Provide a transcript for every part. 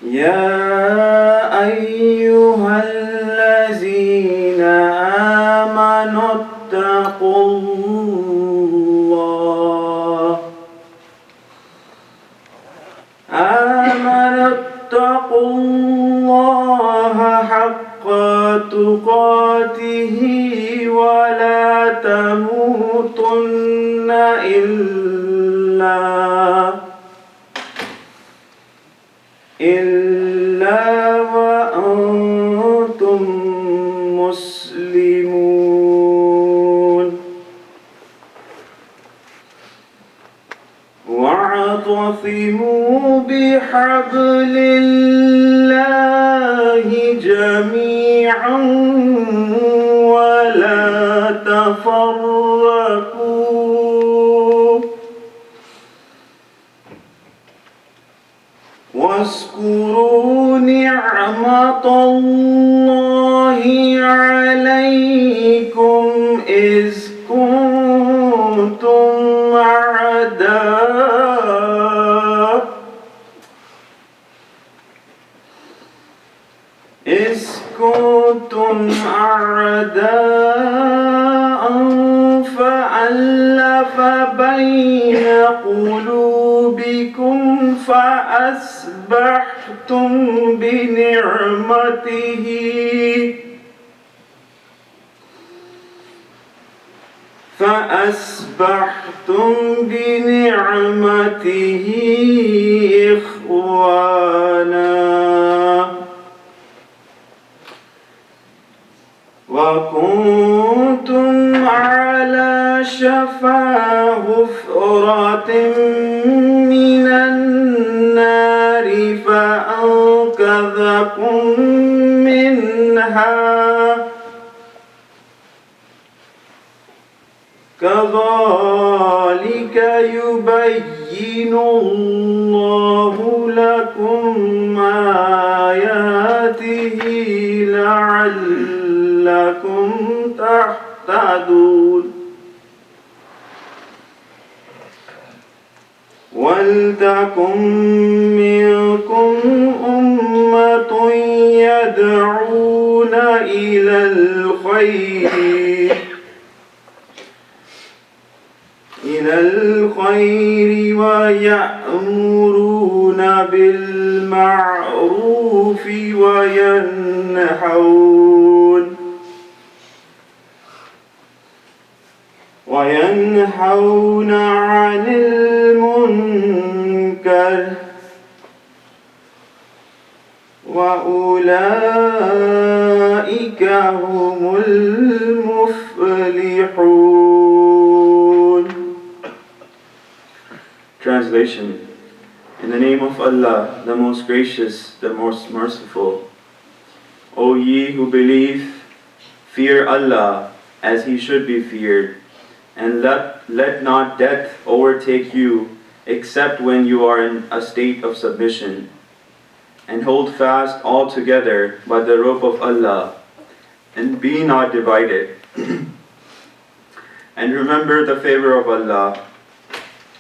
يا أيها الذين آمنوا اتقوا الله حق تقاته ولا تموتن إلا وأنتم مسلمون واعتصموا بحبل الله جميعا ولا تفرقوا واذكروا نعمة الله عليكم إذ كنتم أعداء فألف بين قلوبكم فأصبحتم بنعمته إخوانا وكنتم على شفا حفرة من النار فأنقذكم منها كذلك يبين الله لكم آياته لعلكم تهتدون ولتكن منكم أمة يدعون إلى الخير ويأمرون بالمعروف وينهون عن المنكر وأولئك هم المفلحون. Translation. In the name of Allah, the most gracious, the most merciful. O ye who believe, fear Allah as He should be feared, and let not death overtake you except when you are in a state of submission. And hold fast altogether by the rope of Allah, and be not divided. And remember the favor of Allah,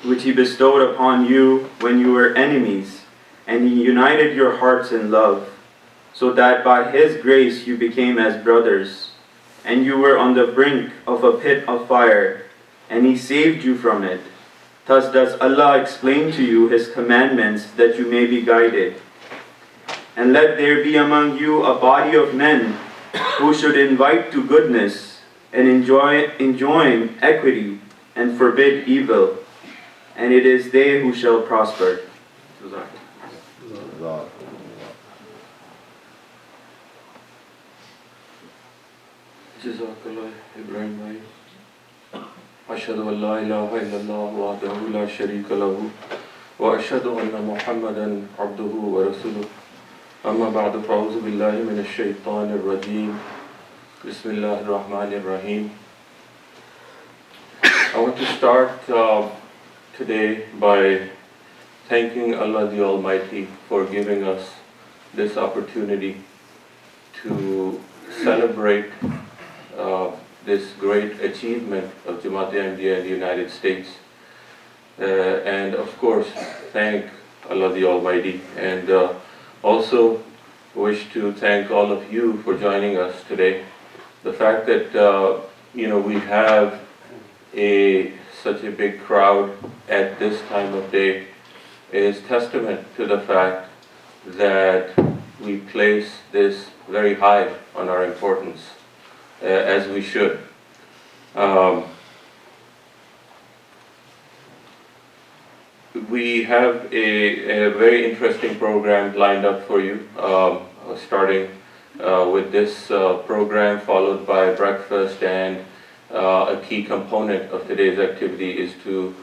which He bestowed upon you when you were enemies, and He united your hearts in love, so that by His grace you became as brothers, and you were on the brink of a pit of fire, and He saved you from it. Thus does Allah explain to you His commandments that you may be guided. And let there be among you a body of men who should invite to goodness and enjoin equity and forbid evil, and it is they who shall prosper. Jazakallah Ibrahim bhai. Ashhadu an la ilaha illallah wahdahu la sharika lahu wa ashhadu anna Muhammadan abduhu wa rasuluh. Amma ba'du, fa'udhu billahi minash shaitanir rajim. Bismillahir rahmanir rahim. I want to start today by thanking Allah the Almighty for giving us this opportunity to celebrate this great achievement of Jamaat Ahmadiyya in the United States, and of course thank Allah the Almighty and Also wish to thank all of you for joining us today. The fact that we have such a big crowd at this time of day is testament to the fact that we place this very high on our importance, as we should. We have a very interesting program lined up for you, starting with this program, followed by breakfast, and a key component of today's activity is to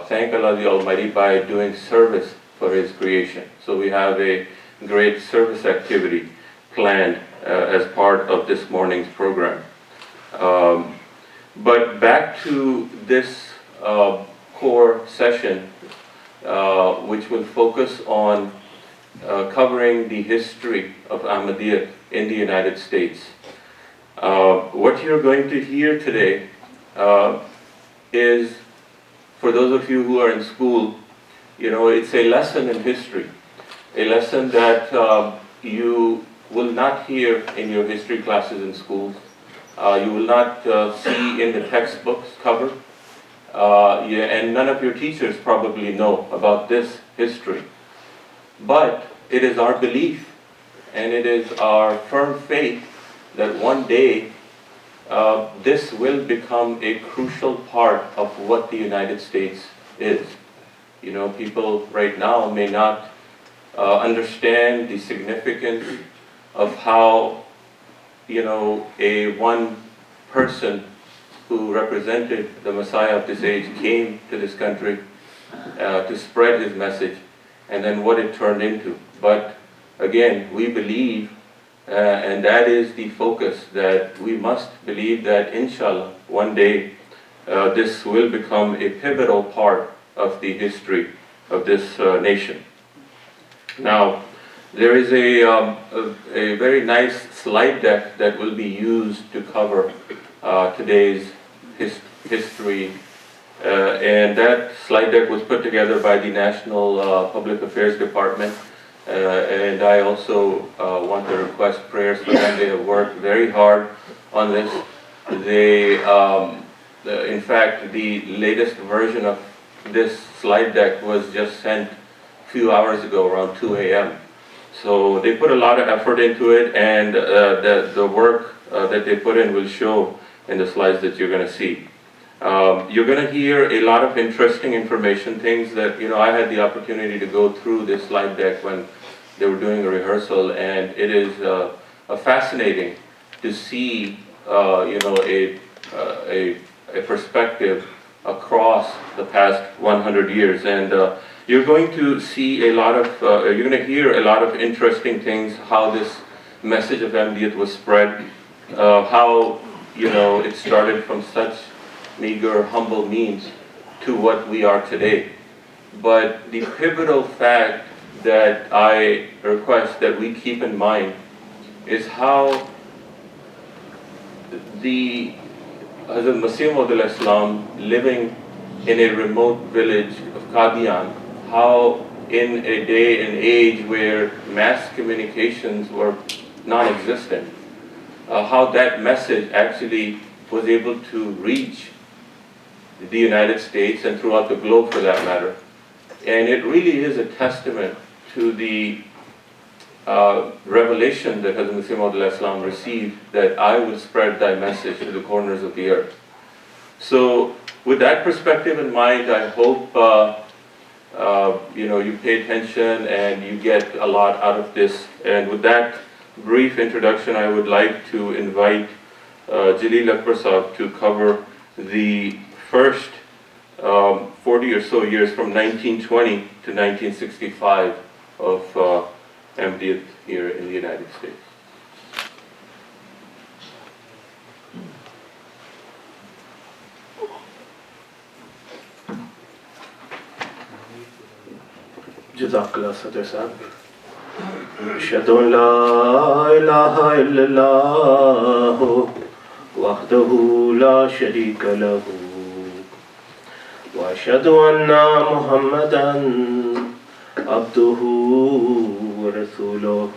thank Allah the Almighty by doing service for His creation. So we have a great service activity planned as part of this morning's program. But back to this core session, which will focus on covering the history of Ahmadiyyat in the United States. What you're going to hear today is, for those of you who are in school, it's a lesson in history, a lesson that you will not hear in your history classes in schools. You will not see in the textbooks covered. And none of your teachers probably know about this history. But it is our belief and it is our firm faith that one day this will become a crucial part of what the United States is. People right now may not understand the significance of how, a one person who represented the Messiah of this age came to this country to spread his message, and then what it turned into. But again, we believe, and that is the focus, that we must believe that inshallah one day this will become a pivotal part of the history of this nation. Now, there is a very nice slide deck that will be used to cover today's history, and that slide deck was put together by the National Public Affairs Department, and I also want to request prayers for them. They have worked very hard on this. In fact, the latest version of this slide deck was just sent a few hours ago, around 2 a.m. So they put a lot of effort into it, and the work that they put in will show in the slides that you're going to see. You're going to hear a lot of interesting information, things that, I had the opportunity to go through this slide deck when they were doing a rehearsal, and it is fascinating to see, a perspective across the past 100 years. And you're going to see you're going to hear a lot of interesting things, how this message of Ahmadiyyat was spread, how, it started from such meager, humble means to what we are today. But the pivotal fact that I request that we keep in mind is how the Hazrat Masih Maud al-Islam, living in a remote village of Qadian, how in a day and age where mass communications were non-existent, how that message actually was able to reach the United States and throughout the globe for that matter. And it really is a testament to the revelation that Hazrat Masih Maud al-Islam received, that I will spread thy message to the corners of the earth. So with that perspective in mind, I hope you pay attention and you get a lot out of this. And with that brief introduction, I would like to invite Jalil Akbar Sahab to cover the first 40 or so years from 1920 to 1965 of Ahmadiyyat here in the United States. Jazakallah Sadr Sahab. Ashhadu an la ilaha illallah wahdahu la sharika lahu wa ashhadu anna Muhammadan عبده ورسوله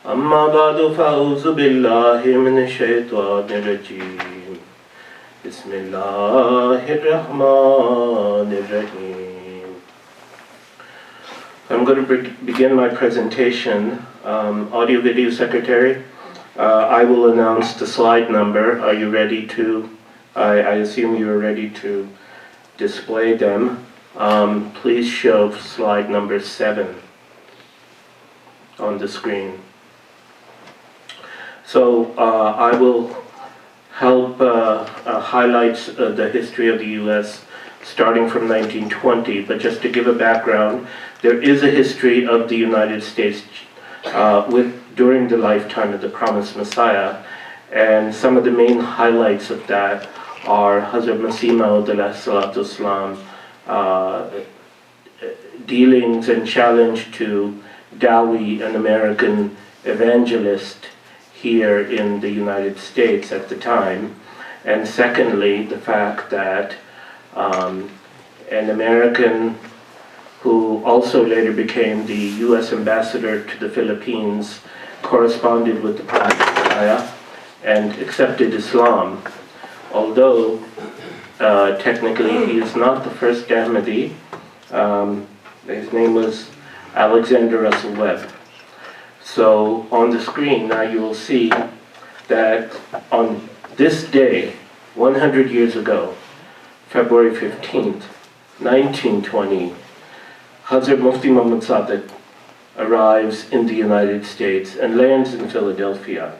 أما بعد فأعوذ بالله من الشيطان الرجيم بسم الله الرحمن الرحيم. I'm going to begin my presentation. Audio video secretary, I will announce the slide number. Are you ready to? I assume you are ready to display them. Please show slide number 7 on the screen. So I will help highlight the history of the U.S. starting from 1920, but just to give a background, there is a history of the United States during the lifetime of the promised Messiah, and some of the main highlights of that are Hazrat Masih Maud Islam dealings and challenge to Dowie, an American evangelist here in the United States at the time, and secondly, the fact that an American who also later became the U.S. ambassador to the Philippines corresponded with the Prophet Messiah and accepted Islam, although technically he is not the first Ahmadi. His name was Alexander Russell Webb. So on the screen now you will see that on this day, 100 years ago, February 15th, 1920, Hazrat Mufti Muhammad Sadiq arrives in the United States and lands in Philadelphia,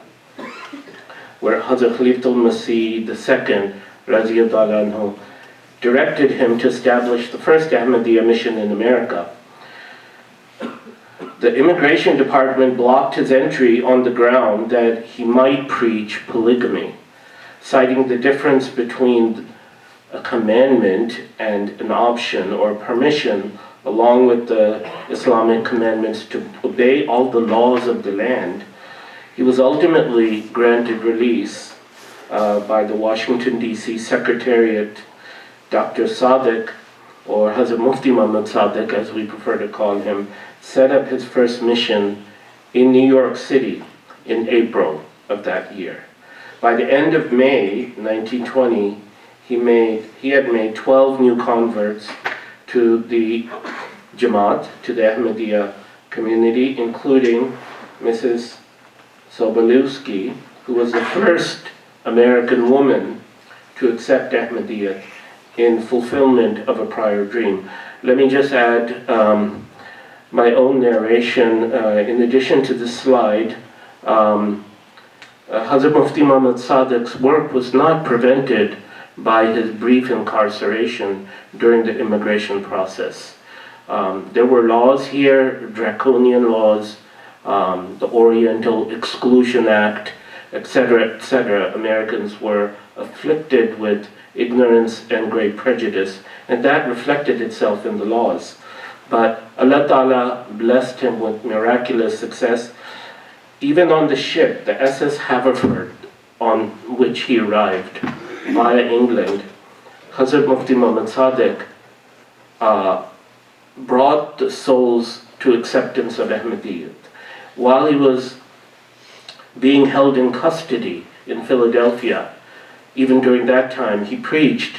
where Hazrat Khalifatul Masih II, Radiyallahu anhu, directed him to establish the first Ahmadiyya mission in America. The immigration department blocked his entry on the ground that he might preach polygamy, citing the difference between a commandment and an option or permission, along with the Islamic commandments to obey all the laws of the land. He was ultimately granted release by the Washington, D.C. Secretariat. Dr. Sadiq, or Hazrat Mufti Muhammad Sadiq, as we prefer to call him, set up his first mission in New York City in April of that year. By the end of May 1920, he had made 12 new converts to the Jamaat, to the Ahmadiyya community, including Mrs. Sobolewski, who was the first American woman to accept Ahmadiyya in fulfillment of a prior dream. Let me just add my own narration. In addition to this slide, Hazrat Mufti Muhammad Sadiq's work was not prevented by his brief incarceration during the immigration process. There were laws here, draconian laws, the Oriental Exclusion Act, etc., etc. Americans were afflicted with ignorance and great prejudice, and that reflected itself in the laws. But Allah Ta'ala blessed him with miraculous success. Even on the ship, the SS Haverford, on which he arrived via England, Hazrat Mufti Muhammad Sadiq brought the souls to acceptance of Ahmadiyyat. While he was being held in custody in Philadelphia, even during that time, he preached,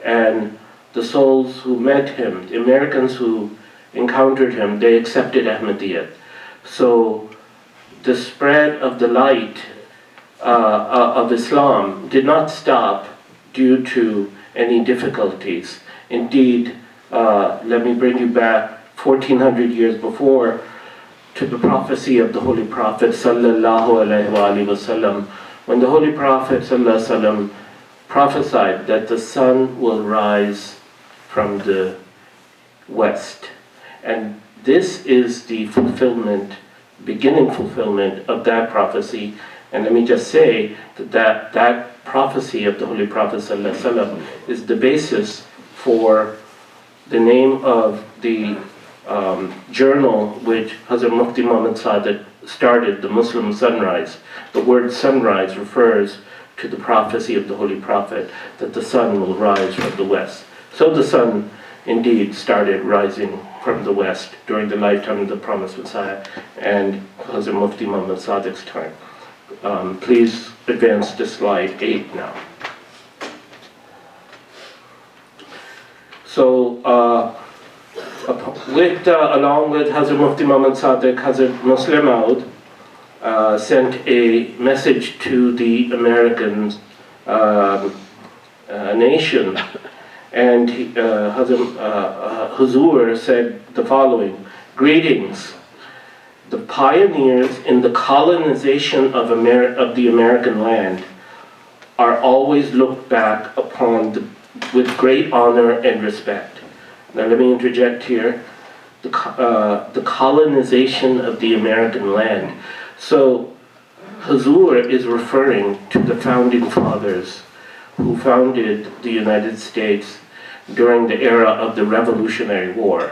and the souls who met him, the Americans who encountered him, they accepted Ahmadiyyat. So the spread of the light of Islam did not stop due to any difficulties. Indeed, let me bring you back 1400 years before to the prophecy of the Holy Prophet sallallahu alaihi wasallam, when the Holy Prophet sallallahu alaihi wasallam prophesied that the sun will rise from the west. And this is the fulfillment, beginning fulfillment of that prophecy. And let me just say that prophecy of the Holy Prophet sallallahu alaihi wasallam is the basis for the name of the journal which Hazrat Mufti Muhammad Sadiq started, the Muslim Sunrise. The word sunrise refers to the prophecy of the Holy Prophet that the sun will rise from the west. So the sun indeed started rising from the West during the lifetime of the promised Messiah and Hazrat Mufti Muhammad Sadiq's time. Please advance to slide 8 now. So, along with Hazrat Mufti Muhammad Sadiq, Hazrat Muslim Maud sent a message to the American nation, and Hazrat Huzur said the following: "Greetings. The pioneers in the colonization of the American land are always looked back upon with great honor and respect." Now let me interject here, the colonization of the American land. So Huzur is referring to the founding fathers who founded the United States during the era of the Revolutionary War.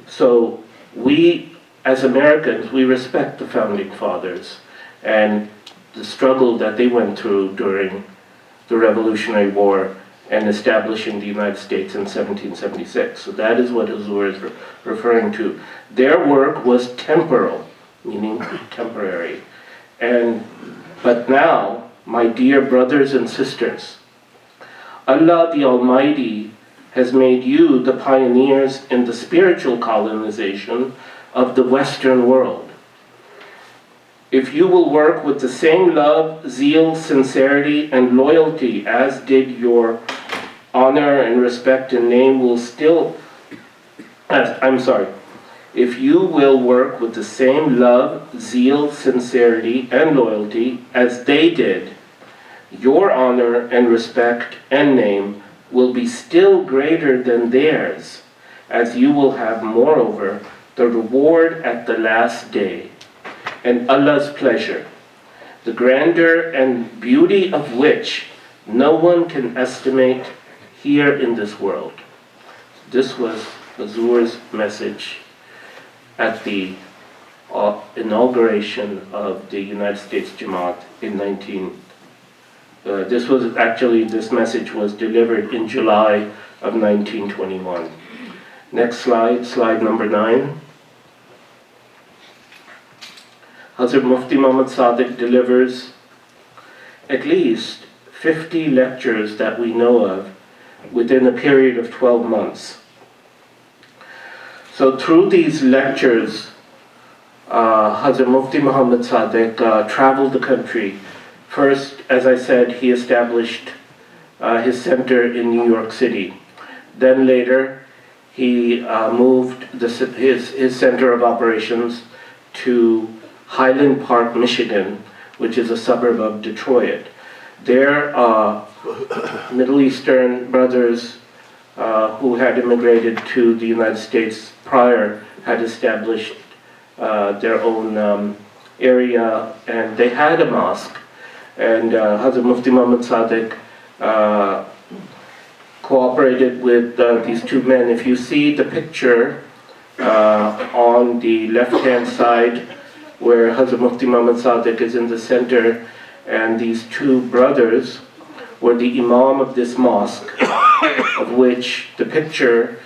So we, as Americans, we respect the founding fathers and the struggle that they went through during the Revolutionary War and establishing the United States in 1776. So that is what Huzur is referring to. Their work was temporal, meaning temporary. But now, my dear brothers and sisters, Allah the Almighty has made you the pioneers in the spiritual colonization of the Western world. If you will work with the same love, zeal, sincerity, and loyalty as did your honor and respect and name will still, if you will work with the same love, zeal, sincerity, and loyalty as they did, your honor and respect and name will be still greater than theirs, as you will have moreover the reward at the last day, and Allah's pleasure, the grandeur and beauty of which no one can estimate here in this world. This was Huzur's message at the inauguration of the United States Jamaat in this message was delivered in July of 1921. Next slide, slide number 9. Hazrat Mufti Muhammad Sadiq delivers at least 50 lectures that we know of within a period of 12 months. So through these lectures, Hazrat Mufti Muhammad Sadiq traveled the country. First, as I said, he established his center in New York City. Then later, he moved his center of operations to Highland Park, Michigan, which is a suburb of Detroit. There, Middle Eastern brothers who had immigrated to the United States prior had established their own area, and they had a mosque. And Hazrat Mufti Muhammad Sadiq cooperated with these two men. If you see the picture on the left-hand side, where Hazrat Mufti Muhammad Sadiq is in the center, and these two brothers were the imam of this mosque, of which the picture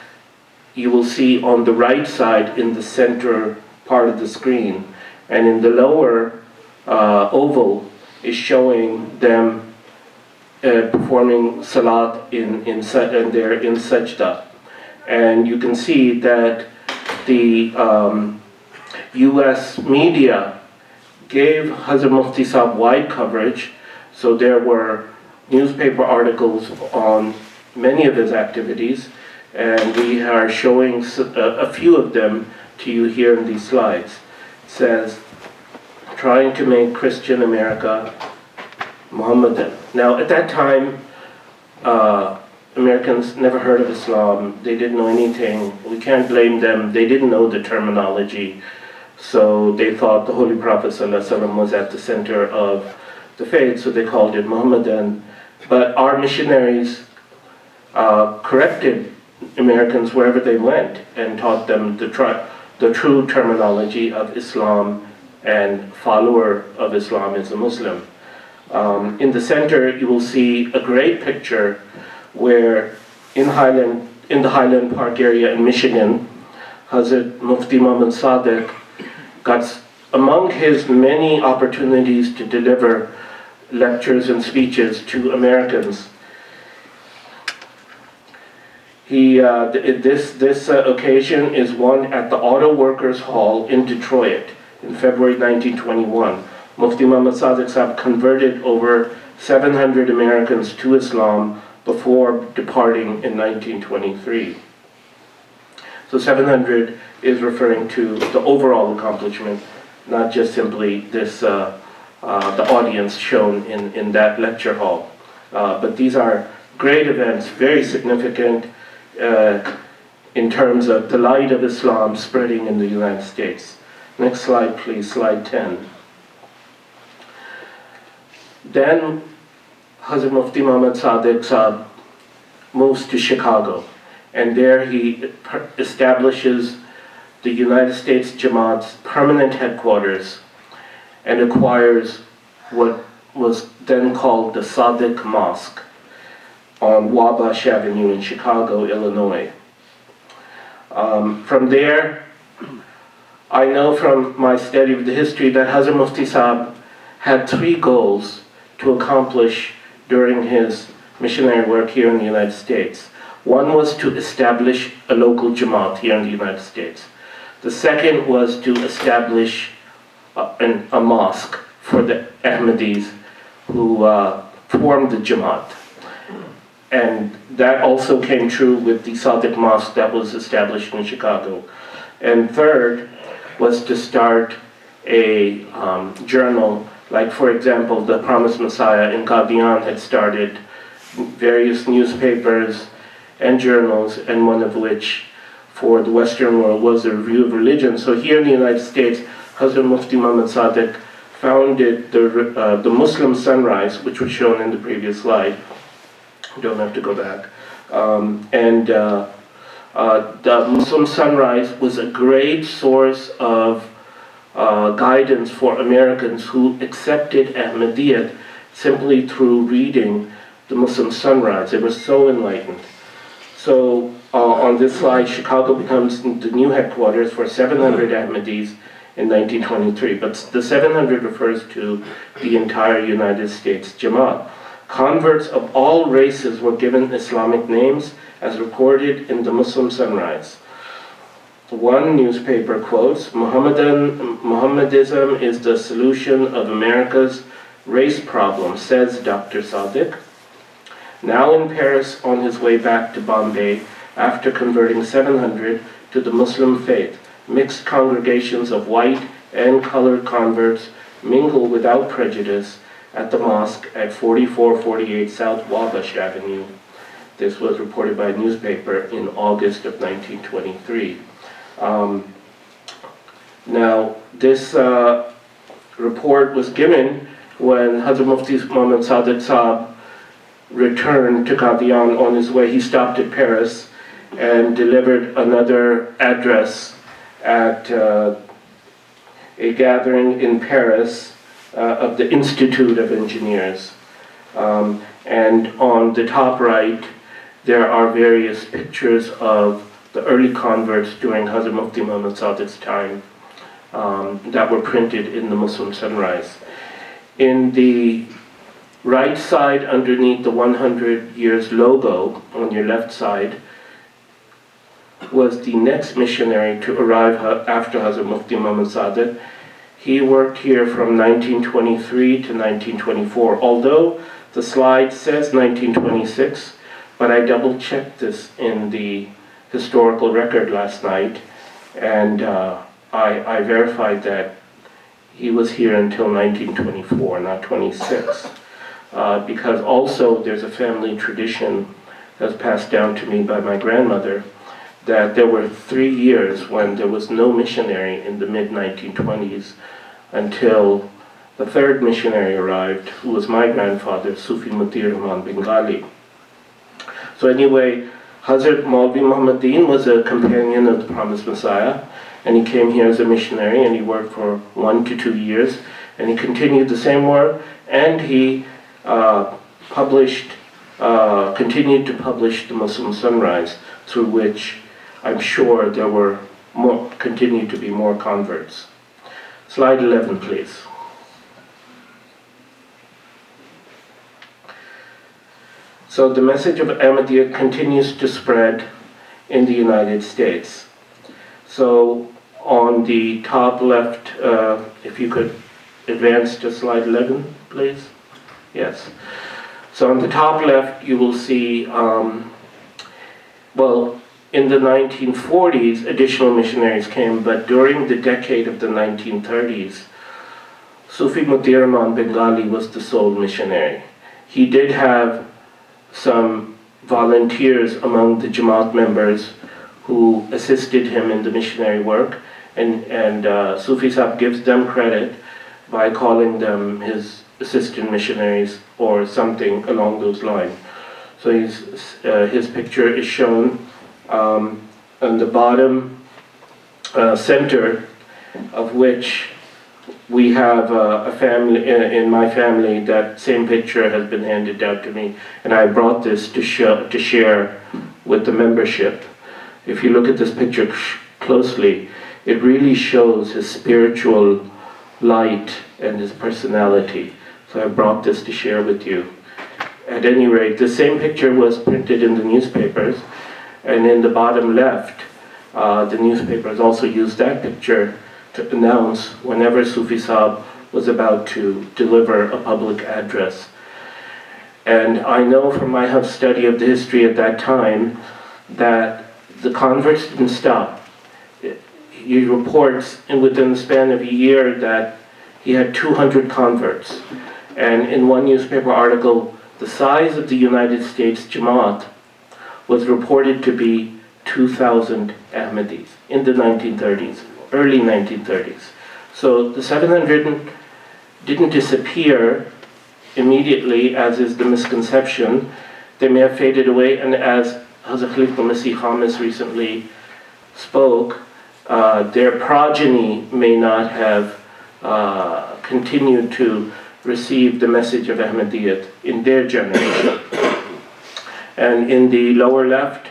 you will see on the right side in the center part of the screen, and in the lower oval is showing them performing salat and they're in sajda. And you can see that the US media gave Hazrat Mufti Sahib wide coverage, so there were newspaper articles on many of his activities, and we are showing a few of them to you here in these slides. It says, "Trying to make Christian America Mohammedan." Now at that time, Americans never heard of Islam. They didn't know anything. We can't blame them. They didn't know the terminology. So they thought the Holy Prophet ﷺ was at the center of the faith, so they called it Mohammedan. But our missionaries corrected Americans wherever they went and taught them the true terminology of Islam, and follower of Islam is a Muslim. In the center you will see a great picture where in Highland in the Highland Park area in Michigan, Hazrat Mufti Muhammad Sadiq got, among his many opportunities to deliver lectures and speeches to Americans, this occasion is one at the Auto Workers Hall in Detroit in February 1921. Mufti Muhammad Sadiq Sahib converted over 700 Americans to Islam before departing in 1923. So 700 is referring to the overall accomplishment, not just simply this the audience shown in that lecture hall. But these are great events, very significant in terms of the light of Islam spreading in the United States. Next slide, please, slide 10. Then Hazrat Mufti Muhammad Sadiq Sahib moves to Chicago, and there he establishes the United States Jamaat's permanent headquarters and acquires what was then called the Sadiq Mosque on Wabash Avenue in Chicago, Illinois. From there, I know from my study of the history that Hazrat Mufti Sahib had 3 goals to accomplish during his missionary work here in the United States. One was to establish a local Jamaat here in the United States. The second was to establish a mosque for the Ahmadis who formed the Jamaat. And that also came true with the Sadiq Mosque that was established in Chicago. And third was to start a journal, like for example, the Promised Messiah in Qadian had started various newspapers and journals, and one of which for the Western world was the Review of Religion. So here in the United States, Hazrat Mufti Muhammad Sadiq founded the Muslim Sunrise, which was shown in the previous slide. You don't have to go back. The Muslim Sunrise was a great source of guidance for Americans who accepted Ahmadiyyat simply through reading the Muslim Sunrise. They were so enlightened. So on this slide, Chicago becomes the new headquarters for 700 Ahmadis in 1923. But the 700 refers to the entire United States Jamaat. Converts of all races were given Islamic names as recorded in the Muslim Sunrise. One newspaper quotes, Mohammedism is the solution of America's race problem, says Dr. Sadiq. Now in Paris on his way back to Bombay after converting 700 to the Muslim faith, mixed congregations of white and colored converts mingle without prejudice at the mosque at 4448 South Wabash Avenue. This was reported by a newspaper in August of 1923. Now, this report was given when Hazrat Mufti Muhammad Sadiq Sahib returned to Qadian. On his way, he stopped at Paris and delivered another address at a gathering in Paris of the Institute of Engineers. And on the top right, there are various pictures of the early converts during Hazrat Mufti Muhammad Sadiq's time that were printed in the Muslim Sunrise. In the right side, underneath the 100 years logo on your left side, was the next missionary to arrive after Hazrat Mufti Muhammad Sadiq. He worked here from 1923 to 1924, although the slide says 1926, but I double-checked this in the historical record last night, and I verified that he was here until 1924, not 26, because also there's a family tradition that's passed down to me by my grandmother that there were 3 years when there was no missionary in the mid-1920s until the third missionary arrived, who was my grandfather, Sufi Mutir Rahman Bengali. So anyway, Hazrat Maulvi Muhammadin was a companion of the Promised Messiah, and he came here as a missionary, and he worked for 1 to 2 years, and he continued the same work, and he continued to publish the Muslim Sunrise. through which I'm sure there were continued to be more converts. Slide 11, please. So the message of Ahmadiyya continues to spread in the United States. So on the top left, if you could advance to slide 11, please. Yes. So on the top left, you will see, well, in the 1940s, additional missionaries came, but during the decade of the 1930s, Sufi Mutir Rahman Bengali was the sole missionary. He did have some volunteers among the Jamaat members who assisted him in the missionary work, and Sufi Sahib gives them credit by calling them his assistant missionaries or something along those lines. So his picture is shown on the bottom center, of which we have a family, in my family, that same picture has been handed down to me, and I brought this to share with the membership. If you look at this picture closely, it really shows his spiritual light and his personality. So I brought this to share with you. At any rate, the same picture was printed in the newspapers, and in the bottom left, the newspapers also used that picture to announce whenever Sufi Sahib was about to deliver a public address. And I know from my study of the history at that time that the converts didn't stop. He reports within the span of a year that he had 200 converts. And in one newspaper article, the size of the United States Jamaat was reported to be 2,000 Ahmadis in the 1930s, early 1930s. So the 700 didn't disappear immediately, as is the misconception. They may have faded away, and as Hazrat Khalifa Masih Khamis recently spoke, their progeny may not have continued to receive the message of Ahmadiyyat in their generation. And in the lower left,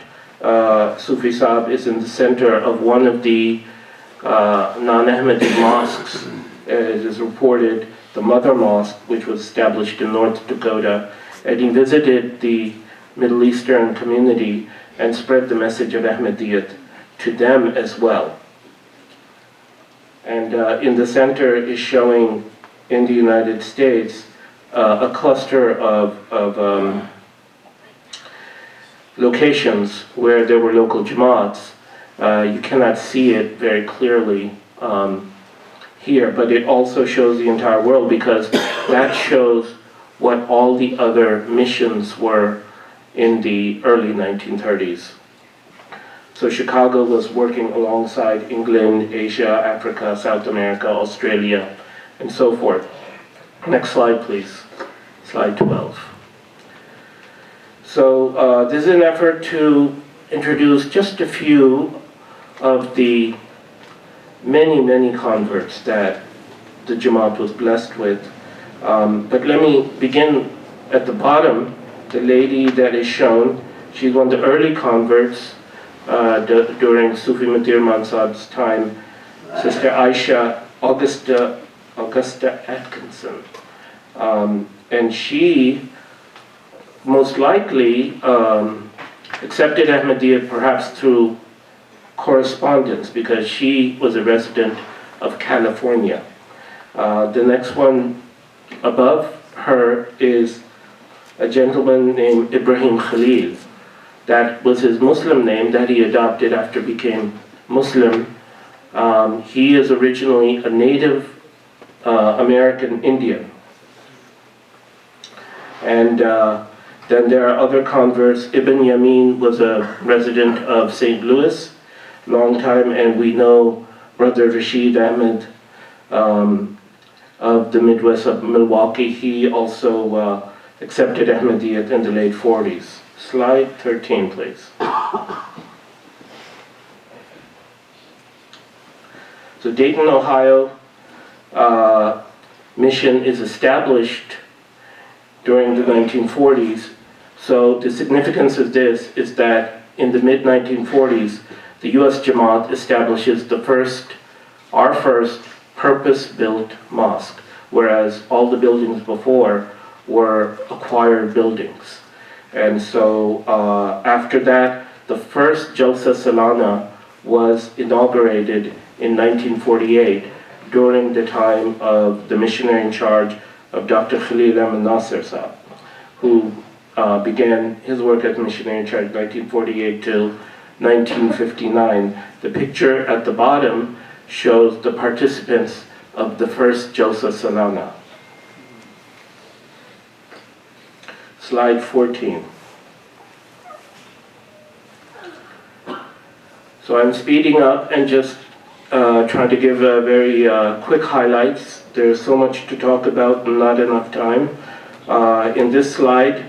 Sufi Sahib is in the center of one of the non-Ahmadi mosques. It is reported the Mother Mosque, which was established in North Dakota, and he visited the Middle Eastern community and spread the message of Ahmadiyyat to them as well. And in the center is showing, in the United States, a cluster of locations where there were local Jamaats. You cannot see it very clearly here, but it also shows the entire world, because that shows what all the other missions were in the early 1930s. So Chicago was working alongside England, Asia, Africa, South America, Australia, and so forth. Next slide, please. Slide 12. So this is an effort to introduce just a few of the many converts that the Jamaat was blessed with. But let me begin at the bottom. The lady that is shown, she's one of the early converts during Sufi Mutir Rahman Sahib's time, Sister Aisha Augusta Atkinson. And she most likely accepted Ahmadiyya perhaps through correspondence, because she was a resident of California. The next one above her is a gentleman named Ibrahim Khalil. That was his Muslim name that he adopted after he became Muslim. He is originally a native American Indian. And then there are other converts. Ibn Yamin was a resident of St. Louis, long time, and we know Brother Rashid Ahmed of the Midwest of Milwaukee. He also accepted Ahmadiyyat in the late 40s. Slide 13, please. So Dayton, Ohio mission is established during the 1940s. So the significance of this is that in the mid-1940s, the US Jamaat establishes our first purpose-built mosque, whereas all the buildings before were acquired buildings. And so after that, the first Jalsa Salana was inaugurated in 1948 during the time of the missionary in charge of Dr. Khalil Ahmad Nasser Sahib, who began his work as missionary in charge 1948 till 1959. The picture at the bottom shows the participants of the first Jalsa Salana. Slide 14. So I'm speeding up and just trying to give a very quick highlights. There's so much to talk about and not enough time. In this slide,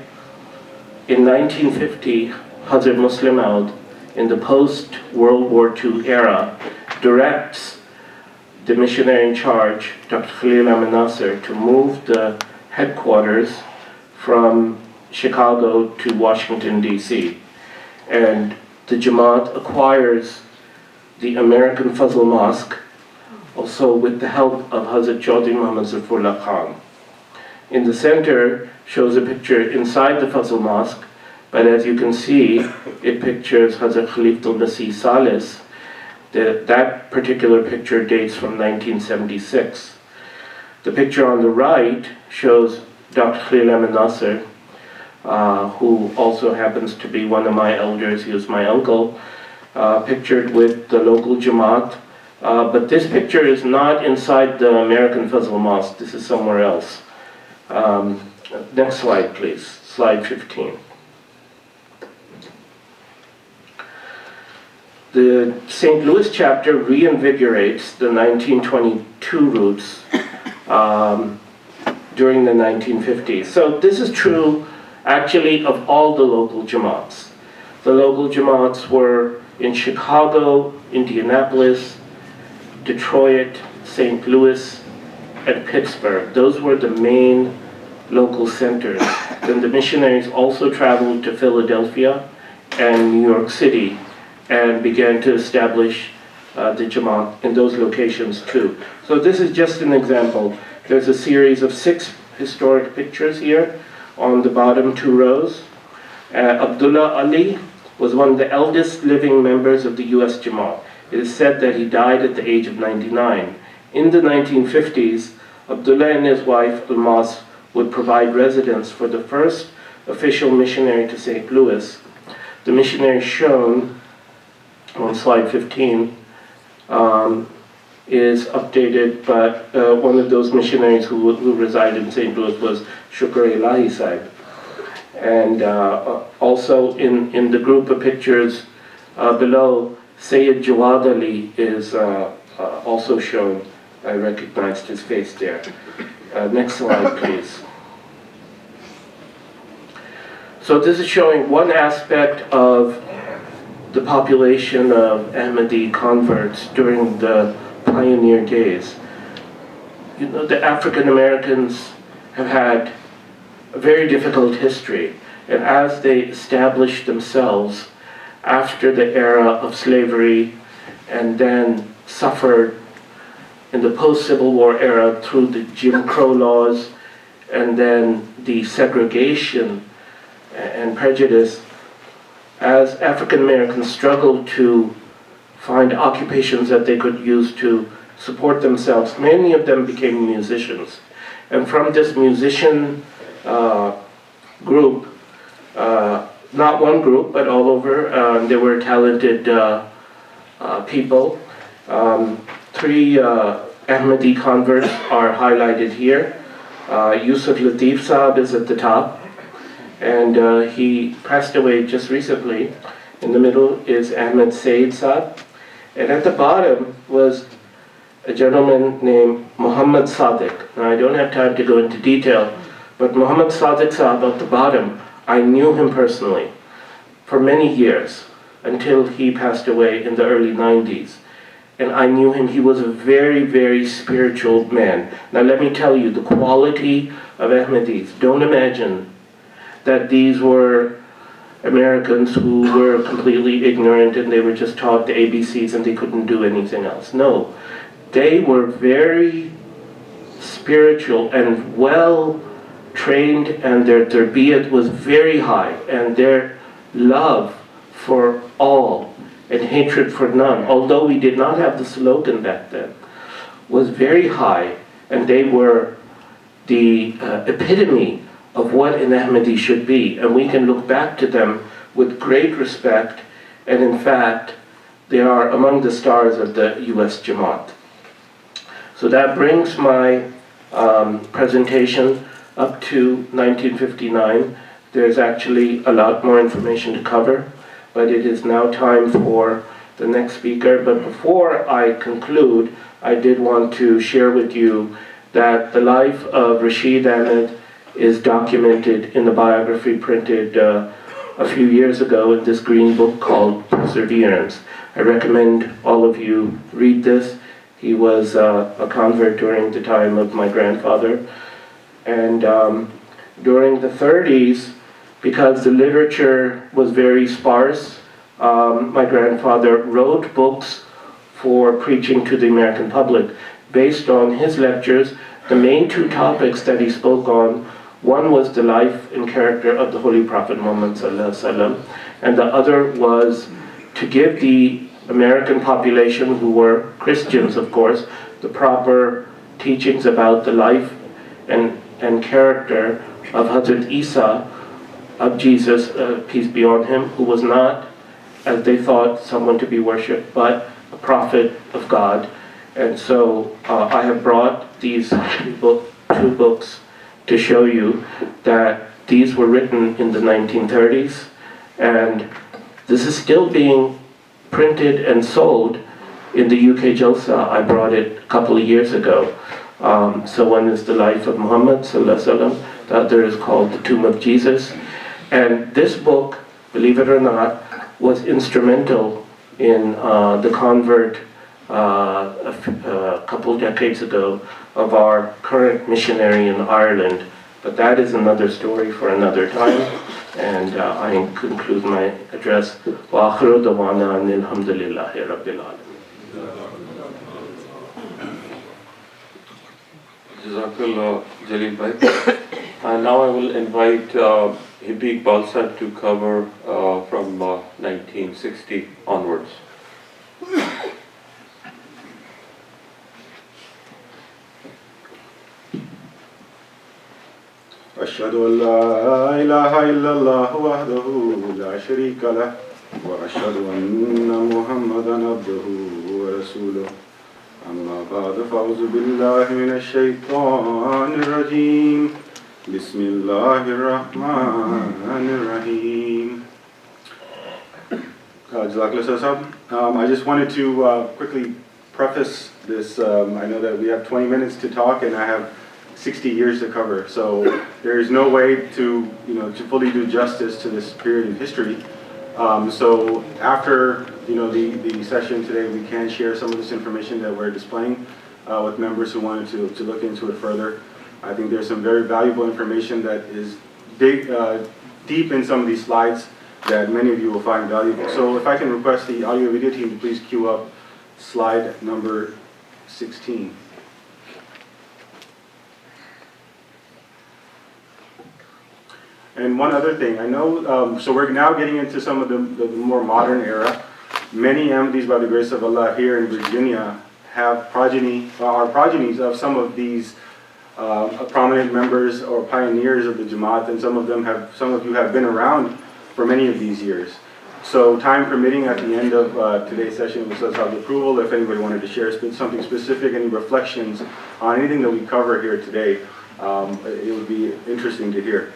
in 1950, Hazrat Muslim Maud, in the post-World War II era, directs the missionary in charge, Dr. Khalil Ahmad Nasser, to move the headquarters from Chicago to Washington, D.C. And the Jamaat acquires the American Fazl Mosque, also with the help of Hazrat Chaudhry Muhammad Zafrullah Khan. In the center shows a picture inside the Fazl Mosque, but as you can see, it pictures Hazrat Khalifatul Masih Salis. That particular picture dates from 1976. The picture on the right shows Dr. Khalil Ahmad Nasser, who also happens to be one of my elders. He was my uncle, pictured with the local Jamaat. But this picture is not inside the American Fazl Mosque. This is somewhere else. Next slide, please. Slide 15. The St. Louis chapter reinvigorates the 1922 routes during the 1950s. So this is true, actually, of all the local Jamaats. The local Jamaats were in Chicago, Indianapolis, Detroit, St. Louis, and Pittsburgh. Those were the main local centers. Then the missionaries also traveled to Philadelphia and New York City and began to establish the Jamaat in those locations too. So this is just an example. There's a series of 6 historic pictures here on the bottom 2 rows. Abdullah Ali was one of the eldest living members of the US Jamaat. It is said that he died at the age of 99. In the 1950s, Abdullah and his wife, Almas, would provide residence for the first official missionary to St. Louis. The missionary shown on slide 15 is updated, but one of those missionaries who resided in St. Louis was Shukr Ilahi Sahib. And also in the group of pictures below, Sayyid Jawad Ali is also shown. I recognized his face there. Next slide, please. So this is showing one aspect of the population of Ahmadi converts during the pioneer days. You know, the African Americans have had a very difficult history, and as they established themselves after the era of slavery and then suffered in the post-Civil War era through the Jim Crow laws and then the segregation and prejudice, as African Americans struggled to find occupations that they could use to support themselves, many of them became musicians. And from this musician group, not one group, but all over, there were talented people. 3 Ahmadi converts are highlighted here. Yusuf Latif Saab is at the top, and he passed away just recently. In the middle is Ahmed Said Saab, and at the bottom was a gentleman named Muhammad Sadiq. Now I don't have time to go into detail, but Muhammad Sadiq Saab at the bottom, I knew him personally for many years until he passed away in the early 90s. And I knew him. He was a very, very spiritual man. Now let me tell you, the quality of Ahmadis, don't imagine that these were Americans who were completely ignorant and they were just taught the ABCs and they couldn't do anything else. No, they were very spiritual and well trained, and their tarbiyat was very high, and their love for all and hatred for none, although we did not have the slogan back then, was very high, and they were the epitome of what an Ahmadi should be, and we can look back to them with great respect, and in fact, they are among the stars of the US Jamaat. So that brings my presentation up to 1959. There's actually a lot more information to cover, but it is now time for the next speaker. But before I conclude, I did want to share with you that the life of Rashid Ahmed is documented in the biography printed a few years ago in this green book called Perseverance. I recommend all of you read this. He was a convert during the time of my grandfather. And during the 30s, because the literature was very sparse, my grandfather wrote books for preaching to the American public based on his lectures. The main two topics that he spoke on, one was the life and character of the Holy Prophet Muhammad ﷺ, and the other was to give the American population, who were Christians of course, the proper teachings about the life and character of Hazrat Isa, of Jesus, peace be on him, who was not, as they thought, someone to be worshipped, but a prophet of God. And so I have brought these two books to show you that these were written in the 1930s, and this is still being printed and sold in the UK Jalsa. I brought it a couple of years ago. So one is the life of Muhammad sallallahu alaihi wasallam, the other is called The Tomb of Jesus. And this book, believe it or not, was instrumental in the convert a couple decades ago of our current missionary in Ireland. But that is another story for another time. And I conclude my address. Wa akhiru dawana anil hamdulillahi rabbil alamin. Jazakallah Jalil Bhai. And now I will invite Hibbi Balsa to cover from 1960 onwards. أشهد أن لا إله إلا الله وحده لا شريك له وأشهد أن محمدا عبده ورسوله أما بعد فأعوذ بالله من الشيطان الرجيم بسم الله الرحمن الرحيم. I just wanted to quickly preface this. I know that we have 20 minutes to talk and I have 60 years to cover, so there is no way to fully do justice to this period in history. So after the session today, we can share some of this information that we're displaying with members who wanted to look into it further. I think there's some very valuable information that is deep in some of these slides that many of you will find valuable. So if I can request the audio video team to please queue up slide number 16. And one other thing, I know, so we're now getting into some of the more modern era. Many Ahmadis, by the grace of Allah, here in Virginia have are progenies of some of these prominent members or pioneers of the Jamaat, and some of you have been around for many of these years. So time permitting, at the end of today's session with Ustad's approval, if anybody wanted to share something specific, any reflections on anything that we cover here today, it would be interesting to hear.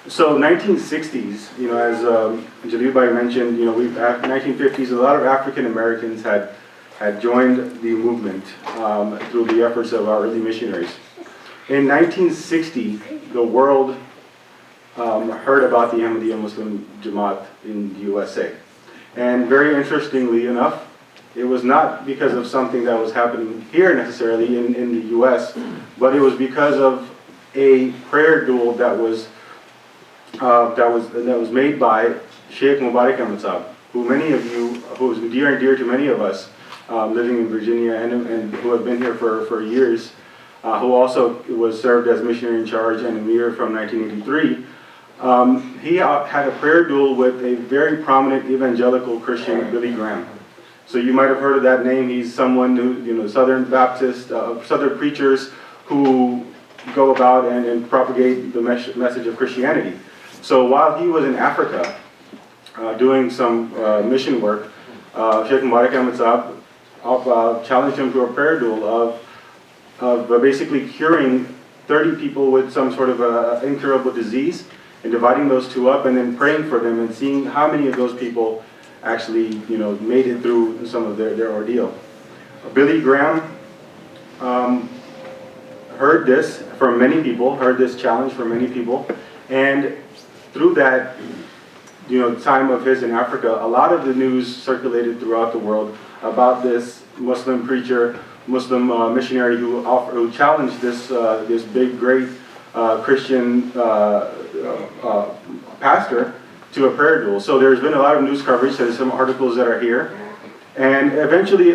So 1960s, as Jalil Bhai mentioned, 1950s, a lot of African Americans had joined the movement through the efforts of our early missionaries. In 1960, the world heard about the Ahmadiyya Muslim Jamaat in the USA. And very interestingly enough, it was not because of something that was happening here necessarily in the US, but it was because of a prayer duel that was that was made by Sheikh Mubarak Mosque, who many of you, who is near and dear to many of us living in Virginia and who have been here for years, who also was served as missionary in charge and emir from 1983. He had a prayer duel with a very prominent evangelical Christian, Billy Graham. So you might have heard of that name. He's someone who, Southern Baptist, Southern preachers who go about and propagate the message of Christianity. So while he was in Africa doing some mission work, Sheikh Mubarak Mosque challenged him to a prayer duel of basically curing 30 people with some sort of incurable disease and dividing those two up and then praying for them and seeing how many of those people actually made it through some of their ordeal. Billy Graham heard this from many people, heard this challenge from many people, and through that time of his in Africa, a lot of the news circulated throughout the world about this Muslim preacher, Muslim missionary who challenged this big, great Christian pastor to a prayer duel. So there's been a lot of news coverage. There's some articles that are here, and eventually,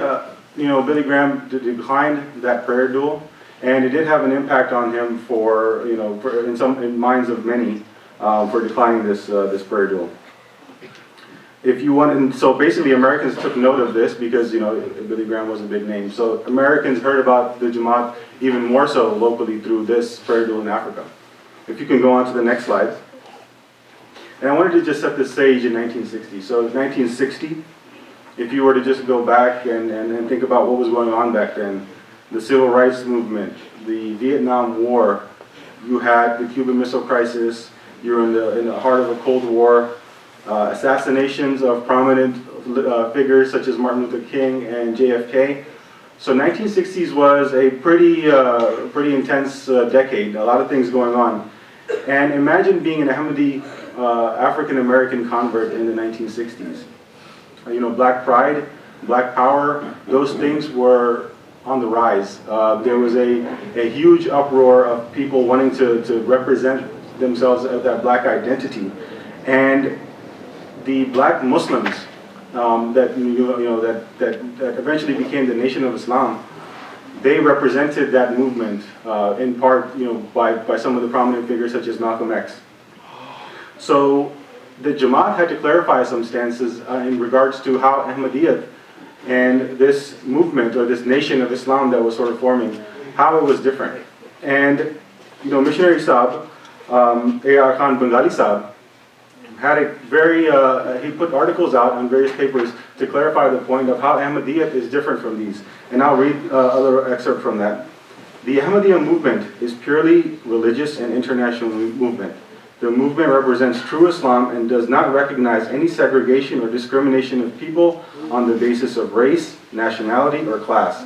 Billy Graham declined that prayer duel, and it did have an impact on him in minds of many for declining this prayer duel. If you want, and so basically Americans took note of this because Billy Graham was a big name. So Americans heard about the Jamaat even more so locally through this prayer duel in Africa. If you can go on to the next slide. And I wanted to just set the stage in 1960. So 1960, if you were to just go back and think about what was going on back then, the civil rights movement, the Vietnam War, you had the Cuban Missile Crisis, you were in the heart of a Cold War, assassinations of prominent figures such as Martin Luther King and JFK. So 1960s was a pretty intense decade, a lot of things going on. And imagine being an Ahmadi African-American convert in the 1960s. Black pride, black power, those things were on the rise. There was a huge uproar of people wanting to represent themselves of that black identity. And the black Muslims that eventually became the Nation of Islam, they represented that movement in part, by some of the prominent figures such as Malcolm X. So the Jamaat had to clarify some stances in regards to how Ahmadiyyat and this movement or this Nation of Islam that was sort of forming, how it was different. And Missionary Saab, A.R. Khan Bengali Saab, had a he put articles out on various papers to clarify the point of how Ahmadiyyat is different from these. And I'll read another excerpt from that. The Ahmadiyya movement is purely religious and international movement. The movement represents true Islam and does not recognize any segregation or discrimination of people on the basis of race, nationality, or class.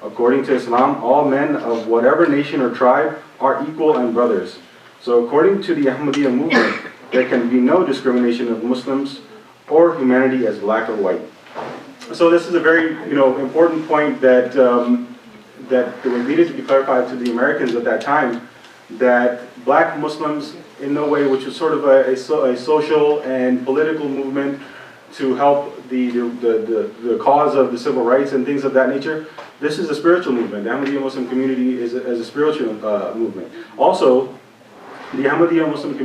According to Islam, all men of whatever nation or tribe are equal and brothers. So according to the Ahmadiyya movement, there can be no discrimination of Muslims or humanity as black or white. So this is a very important point that needed to be clarified to the Americans at that time, that black Muslims in no way, which was sort of a social and political movement to help the cause of the civil rights and things of that nature. This is a spiritual movement. The Ahmadiyya Muslim community is a spiritual movement. Also, the Ahmadiyya Muslim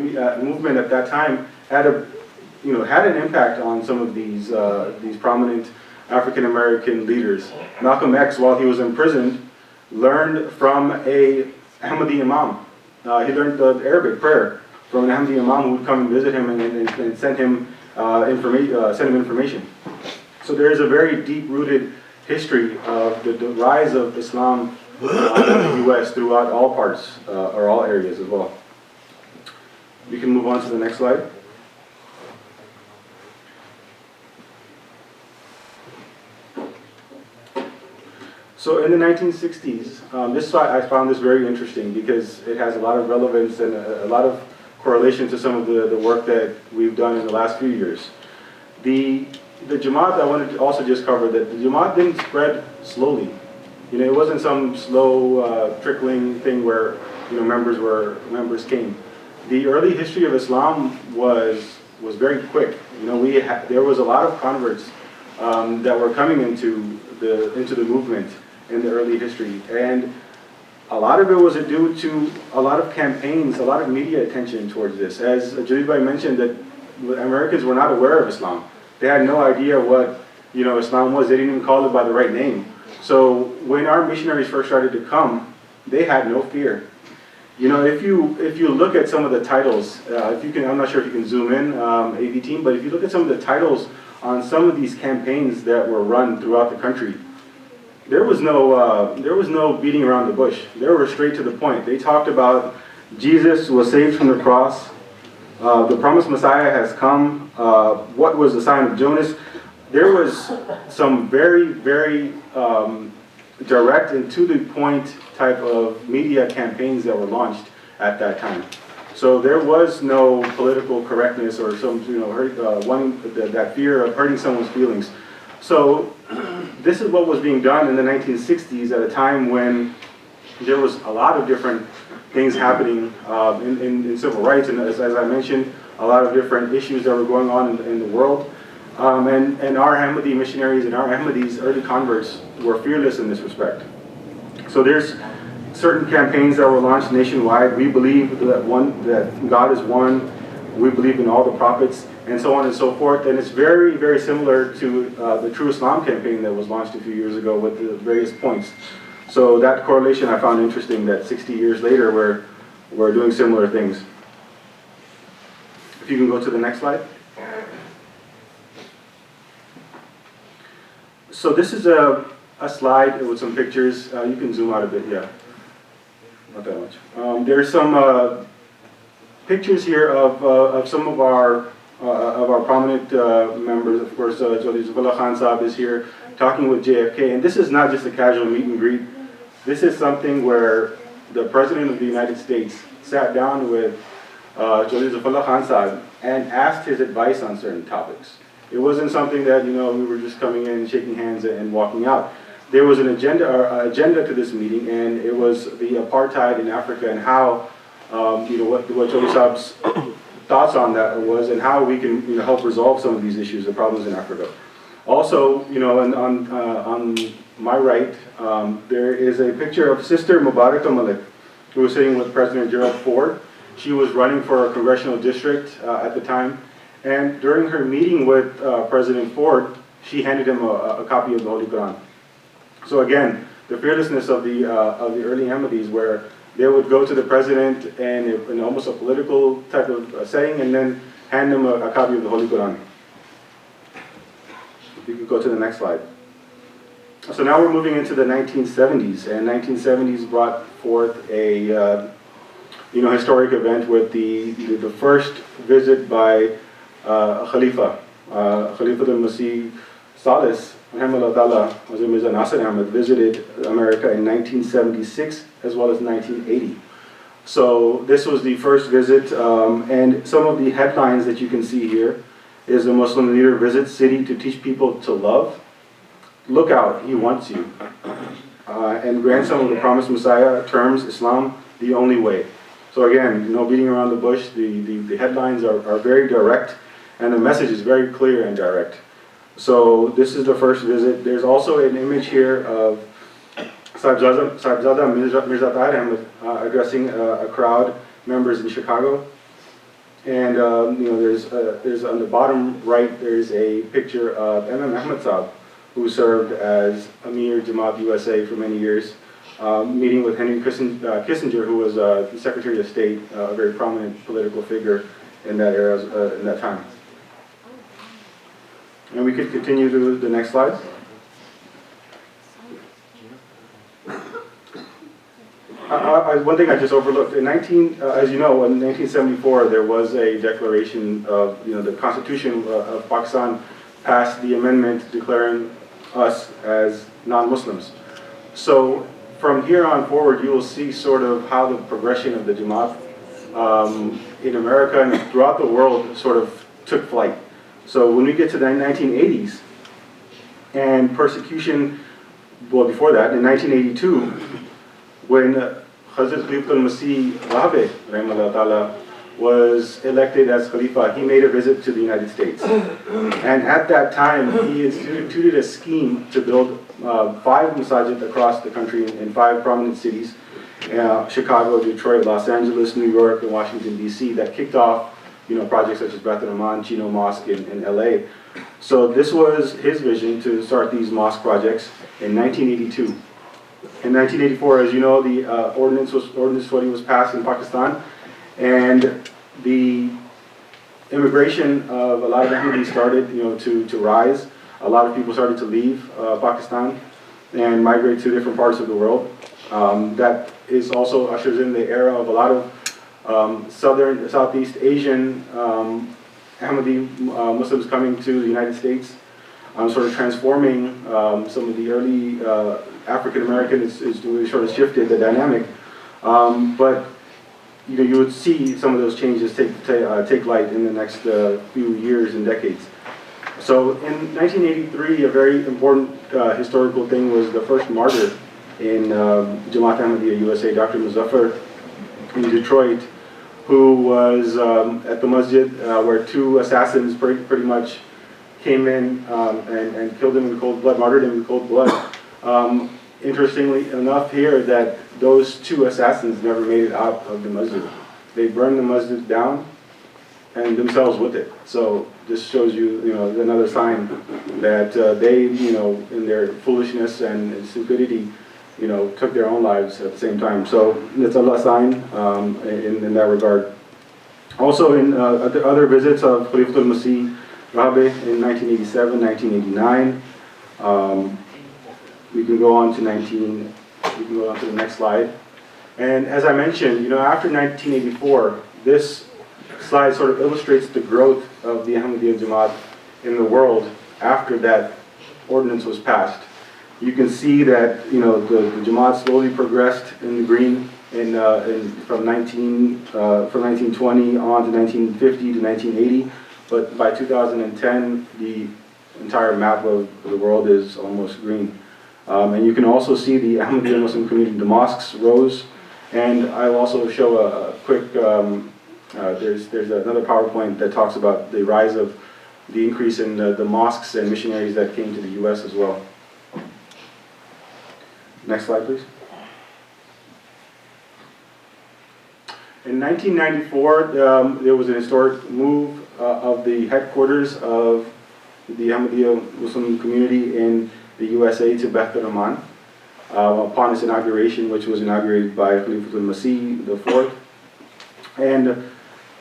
movement at that time had an impact on some of these prominent African American leaders. Malcolm X, while he was imprisoned, learned from a Ahmadi Imam. He learned the Arabic prayer from an Ahmadi Imam who would come and visit him and send him information. So there is a very deep-rooted history of the rise of Islam in the U.S. throughout all parts or all areas as well. We can move on to the next slide. So in the 1960s, I found this very interesting because it has a lot of relevance and a lot of correlation to some of the work that we've done in the last few years. The Jamaat, I wanted to also just cover that the Jamaat didn't spread slowly. It wasn't some slow trickling thing where members came. the early history of Islam was very quick. You know, there was a lot of converts that were coming into the movement in the early history, and a lot of it was due to a lot of campaigns, a lot of media attention towards this. As Jalil Bhai mentioned, that Americans were not aware of Islam. They had no idea what, you know, Islam was. They didn't even call it by the right name. So when our missionaries first started to come, they had no fear. You know, if you look at some of the titles, if you can, I'm not sure if you can zoom in, AV team, but if you look at some of the titles on some of these campaigns that were run throughout the country, there was no beating around the bush. They were straight to the point. They talked about Jesus was saved from the cross, the promised Messiah has come, what was the sign of Jonas. There was some very, very direct and to the point type of media campaigns that were launched at that time. So there was no political correctness or some, you know, that fear of hurting someone's feelings. So this is what was being done in the 1960s at a time when there was a lot of different things happening in civil rights, and as I mentioned, a lot of different issues that were going on in the world. And our Ahmadi missionaries and our Ahmadis, early converts, were fearless in this respect. So there's certain campaigns that were launched nationwide. We believe that God is one. We believe in all the prophets, and so on and so forth. And it's very, very similar to the True Islam campaign that was launched a few years ago with the various points. So that correlation I found interesting, that 60 years later we're doing similar things. If you can go to the next slide. So this is a slide with some pictures. You can zoom out a bit, yeah. Not that much. There's some pictures here of some of our prominent members. Of course, Jodi Zubullah Khan Saab is here talking with JFK, and this is not just a casual meet and greet. This is something where the President of the United States sat down with Jodi Zubullah Khan Saab and asked his advice on certain topics. It wasn't something that, you know, we were just coming in, shaking hands, and walking out. There was an agenda to this meeting, and it was the apartheid in Africa and how, you know, what Jodi Saab's thoughts on that was, and how we can, you know, help resolve some of these issues, the problems in Africa. Also, you know, on my right, there is a picture of Sister Mubarak Mosque, who was sitting with President Gerald Ford. She was running for a congressional district at the time. And during her meeting with President Ford, she handed him a copy of the Holy Quran. So again, the fearlessness of the early Ahmadis, where they would go to the president and in almost a political type of setting, and then hand him a copy of the Holy Quran. If you could go to the next slide. So now we're moving into the 1970s, and 1970s brought forth a you know, historic event with the first visit by Khalifa al-Masih Salis, Hazrat Mirza Nasir Ahmad, visited America in 1976 as well as 1980. So this was the first visit, and some of the headlines that you can see here is a Muslim leader visits city to teach people to love. Look out, he wants you. And grandson of the promised Messiah terms Islam the only way. So again, no beating around the bush. The headlines are very direct, and the message is very clear and direct. So this is the first visit. There's also an image here of Sahibzada Mirza Tahir Ahmad addressing a crowd, members in Chicago. And you know, there's on the bottom right, there's a picture of Ahmad Saab, who served as Amir Jamaat USA for many years, meeting with Henry Kissinger, who was the Secretary of State, a very prominent political figure in that era, in that time. And we could continue to the next slide. One thing I just overlooked, as you know, in 1974, there was a declaration of, you know, the Constitution of Pakistan passed the amendment declaring us as non-Muslims. So from here on forward, you will see sort of how the progression of the Jamaat in America and throughout the world sort of took flight. So when we get to the 1980s, and persecution, well, before that, in 1982, when Hazrat Khalifa al-Masih Wahhabi was elected as Khalifa, he made a visit to the United States. And at that time, he instituted a scheme to build 5 masajid across the country in 5 prominent cities, Chicago, Detroit, Los Angeles, New York, and Washington, D.C., that kicked off projects such as Beth Rahman, Chino Mosque in L.A. So this was his vision to start these mosque projects in 1982. In 1984, as you know, the Ordinance 20 was passed in Pakistan, and the immigration of a lot of Ahmadis started to rise. A lot of people started to leave Pakistan and migrate to different parts of the world. That is also ushers in the era of a lot of Southeast Asian Ahmadi Muslims coming to the United States, sort of transforming some of the early African Americans is sort of shifted the dynamic. But you would see some of those changes take light in the next few years and decades. So in 1983, a very important historical thing was the first martyr in Jamaat Ahmadiyya USA, Dr. Muzaffar in Detroit, who was at the masjid where 2 assassins pretty much came in and killed him in cold blood, martyred him in cold blood. Interestingly enough here that those 2 assassins never made it out of the masjid. They burned the masjid down and themselves with it. So this shows you, another sign that they, in their foolishness and stupidity, took their own lives at the same time. So it's a sign in that regard. Also in other visits of Khalifatul Masih Rabi in 1987, 1989. We can go on to the next slide. And as I mentioned, after 1984, this slide sort of illustrates the growth of the Ahmadiyya Jamaat in the world after that ordinance was passed. You can see that the Jamaat slowly progressed in the green from 1920 on to 1950 to 1980, but by 2010 the entire map of the world is almost green. And you can also see the Ahmadiyya Muslim community, the mosques rose, and I'll also show a quick. There's another PowerPoint that talks about the rise of the increase in the mosques and missionaries that came to the U.S. as well. Next slide, please. In 1994, there was an historic move of the headquarters of the Ahmadiyya Muslim community in the USA to Beth Rahman upon its inauguration, which was inaugurated by Khalifatul Masih IV. And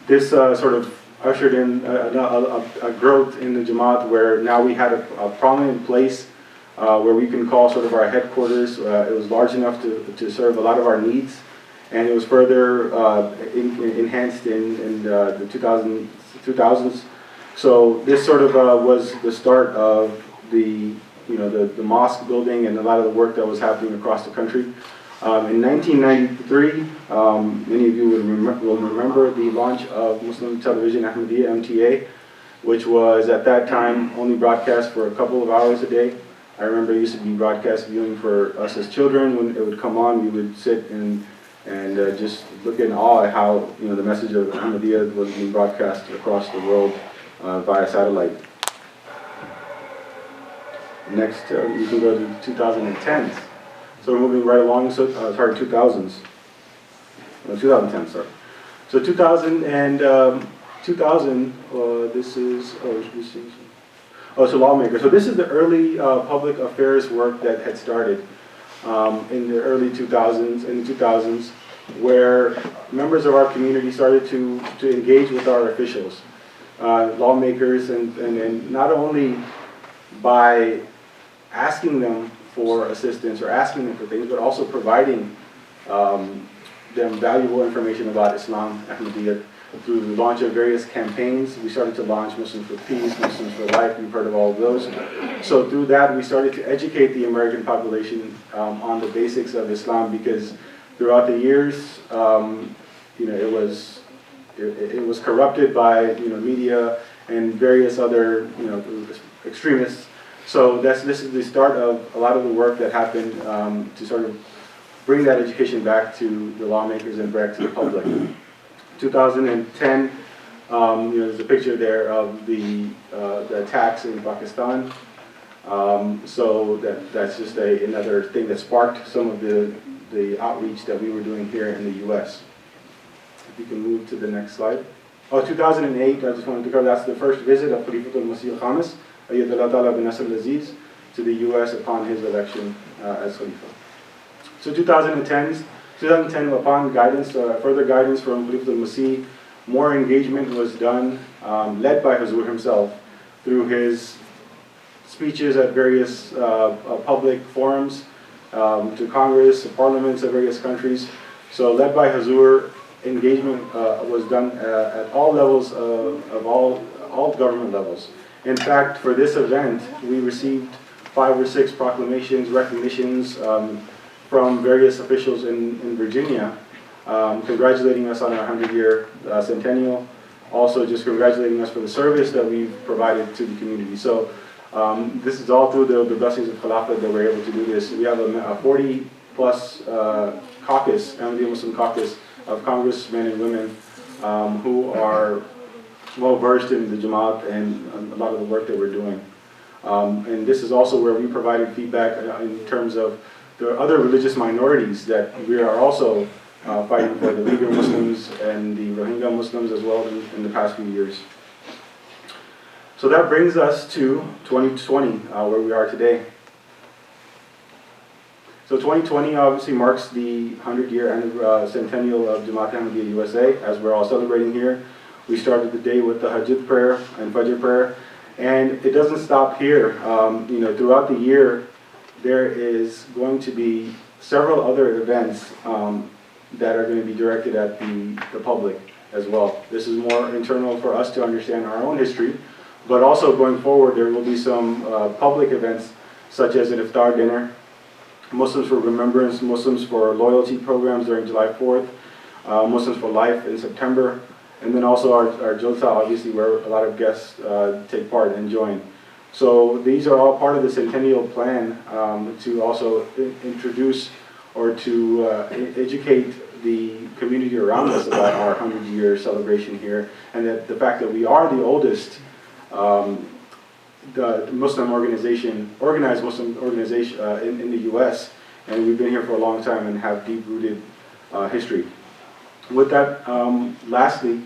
this sort of ushered in a growth in the Jamaat where now we had a prominent place where we can call sort of our headquarters. It was large enough to serve a lot of our needs, and it was further enhanced in the 2000s. So this sort of was the start of the mosque building and a lot of the work that was happening across the country. In 1993, many of you will remember the launch of Muslim Television Ahmadiyya, MTA, which was at that time only broadcast for a couple of hours a day. I remember it used to be broadcast viewing for us as children. When it would come on, we would sit and just look in awe at how the message of Ahmadiyya was being broadcast across the world via satellite. Next, you can go to 2010s. So we're moving right along. So 2000s. 2010, sorry. So 2000 and 2000. This is so lawmaker. So this is the early public affairs work that had started in the early 2000s, where members of our community started to engage with our officials, lawmakers, and not only by asking them for assistance or asking them for things, but also providing them valuable information about Islam Ahmadiyyat through the launch of various campaigns. We started to launch Muslims for Peace, Muslims for Life. You've heard of all of those. So through that, we started to educate the American population on the basics of Islam, because throughout the years, it was corrupted by media and various other extremists. So this is the start of a lot of the work that happened to sort of bring that education back to the lawmakers and back to the public. 2010, there's a picture there of the attacks in Pakistan. So that's just another thing that sparked some of the outreach that we were doing here in the U.S. If you can move to the next slide. 2008, I just wanted to cover, that's the first visit of Khalifatul Masih al-Khamis, Ayyadullah Ta'ala bin Nasr al-Aziz, to the U.S. upon his election as Khalifa. So 2010, upon guidance, further guidance from Khalifatul Masih, more engagement was done, led by Hazur himself, through his speeches at various public forums, to Congress, to parliaments of various countries. So led by Hazur, engagement was done at all levels of all government levels. In fact, for this event, we received 5 or 6 proclamations, recognitions from various officials in Virginia, congratulating us on our 100-year centennial, also just congratulating us for the service that we've provided to the community. So this is all through the blessings of Khilafah that we're able to do this. We have a 40-plus caucus, Ahmadiyya Muslim caucus, of congressmen and women who are well versed in the Jamaat and a lot of the work that we're doing. And this is also where we provided feedback in terms of the other religious minorities that we are also fighting for, the Uyghur Muslims and the Rohingya Muslims as well in the past few years. So that brings us to 2020, where we are today. So 2020 obviously marks the 100-year centennial of Jamaat Ahmadiyya USA, as we're all celebrating here. We started the day with the Hajjat prayer and Fajr prayer, and it doesn't stop here. Throughout the year, there is going to be several other events that are going to be directed at the public as well. This is more internal for us to understand our own history, but also going forward, there will be some public events such as an iftar dinner, Muslims for Remembrance, Muslims for Loyalty programs during July 4th, Muslims for Life in September, and then also our Jalsa, obviously, where a lot of guests take part and join. So these are all part of the Centennial plan to also introduce or to educate the community around us about our 100-year celebration here, and that the fact that we are the oldest the Muslim organization, organized Muslim organization in the U.S., and we've been here for a long time and have deep-rooted history. With that, lastly,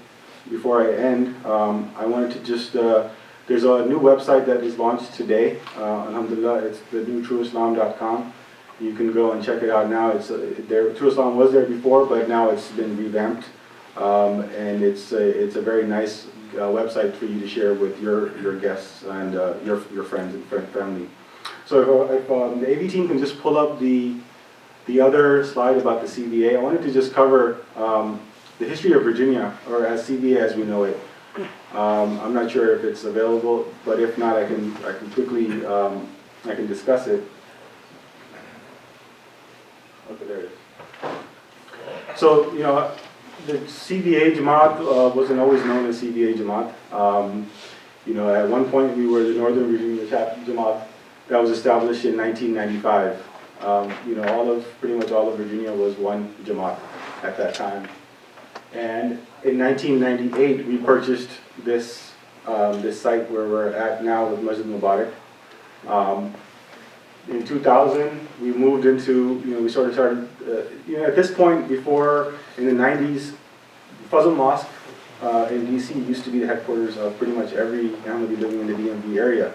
before I end, I wanted to just, there's a new website that is launched today, alhamdulillah, it's the new trueislam.com. You can go and check it out now. It's True Islam was there before, but now it's been revamped, and it's a very nice website for you to share with your guests and your friends and family. So if the AV team can just pull up the other slide about the CVA, I wanted to just cover the history of Virginia, or as CVA as we know it. I'm not sure if it's available, but if not, I can quickly I can discuss it. Okay, there it is. So the CVA Jamaat wasn't always known as CVA Jamaat. At one point we were the Northern Virginia Jamaat that was established in 1995. Pretty much all of Virginia was one Jamaat at that time. And in 1998 we purchased this site where we're at now with Masjid Mubarak. In 2000, we moved into, we started, at this point, before, in the 90s, Fazl Mosque in DC used to be the headquarters of pretty much every Ahmadi living in the DMV area.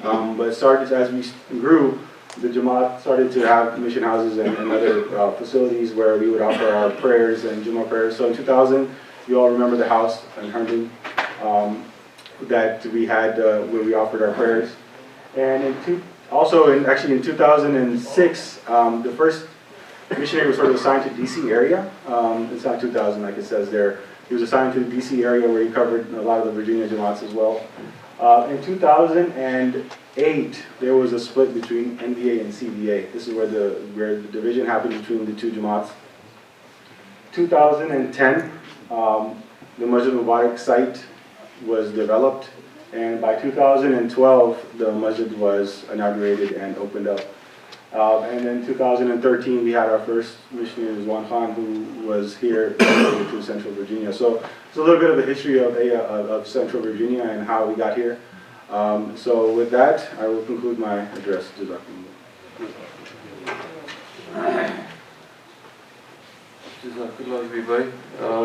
But started, as we grew, the Jamaat started to have mission houses and other facilities where we would offer our prayers and Jummah prayers. So in 2000, you all remember the house in Herndon that we had where we offered our prayers. And also in 2006, the first missionary was sort of assigned to DC area. It's not 2000 like it says there. He was assigned to the DC area where he covered a lot of the Virginia Jamaats as well. In 2008, there was a split between NVA and CVA. This is where the division happened between the two Jamaats. 2010, the Masjid Mubarak site was developed, and by 2012, the masjid was inaugurated and opened up. And then 2013, we had our first missionary, Juan Khan, who was here to Central Virginia. So it's a little bit of a history of Central Virginia and how we got here. So with that, I will conclude my address.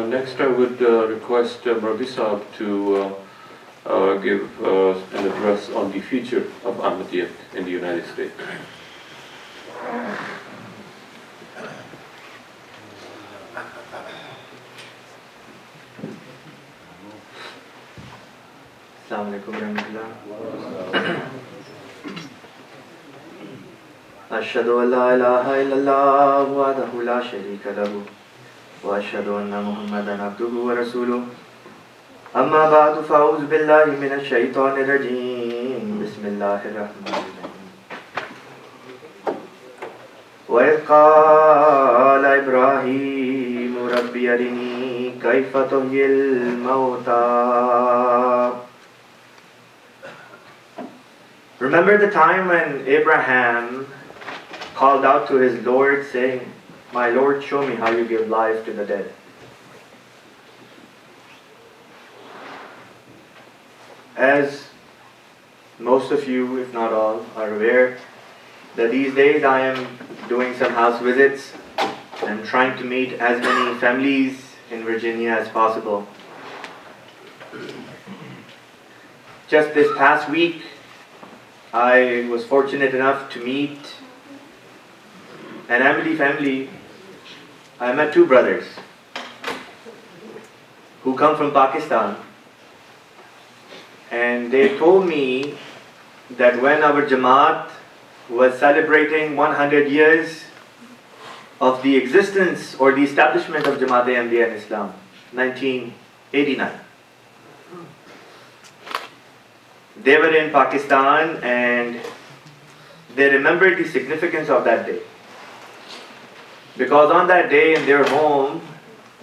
Next, I would request Murabbi Saab to give an address on the future of Ahmadiyyat in the United States. Assalamu alaikum warahmatullah. Ashhadu an la ilaha illallah wahdahu la sharika lahu wa ashhadu anna Muhammadan abduhu wa rasuluh. Amma ba'du fa'udhu billahi minash shaitanir rajim. Bismillahir rahmanir rahim. وَإِذْ قَالَ إِبْرَاهِيمُ رَبِّ أَرِنِي كَيْفَ تُحْيِي الْمَوْتَى. Remember the time when Abraham called out to his Lord saying, "My Lord, show me how you give life to the dead." As most of you, if not all, are aware, that these days I am doing some house visits and trying to meet as many families in Virginia as possible. Just this past week, I was fortunate enough to meet an Ahmadi family. I met two brothers who come from Pakistan, and they told me that when our Jamaat was celebrating 100 years of the existence or the establishment of Jamaat Ahmadiyya in Islam, 1989. They were in Pakistan and they remembered the significance of that day. Because on that day in their home,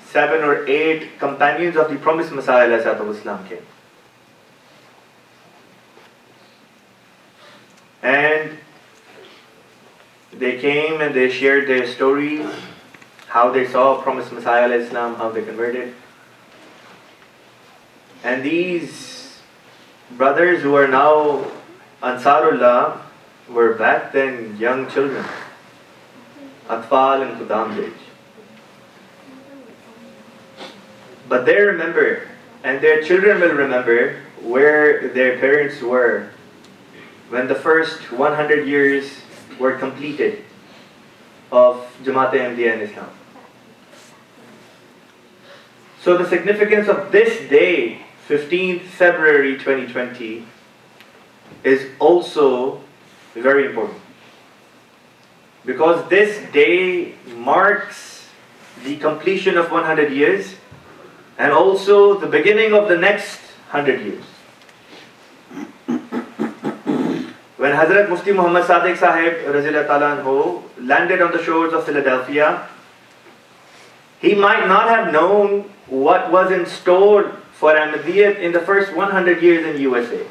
7 or 8 companions of the promised Messiah ﷺ came. And they came and they shared their stories, how they saw promised Messiah ﷺ, how they converted. And these brothers who are now Ansarullah were back then young children, Atfal and Khudam age. But they remember, and their children will remember, where their parents were when the first 100 years were completed of Jamaat Ahmadiyya in Islam. So the significance of this day, 15th February 2020, is also very important. Because this day marks the completion of 100 years and also the beginning of the next 100 years. When Hazrat Mufti Muhammad Sadiq Sahib Razillah Ta'ala Anhu landed on the shores of Philadelphia, he might not have known what was in store for Ahmadiyyat in the first 100 years in USA.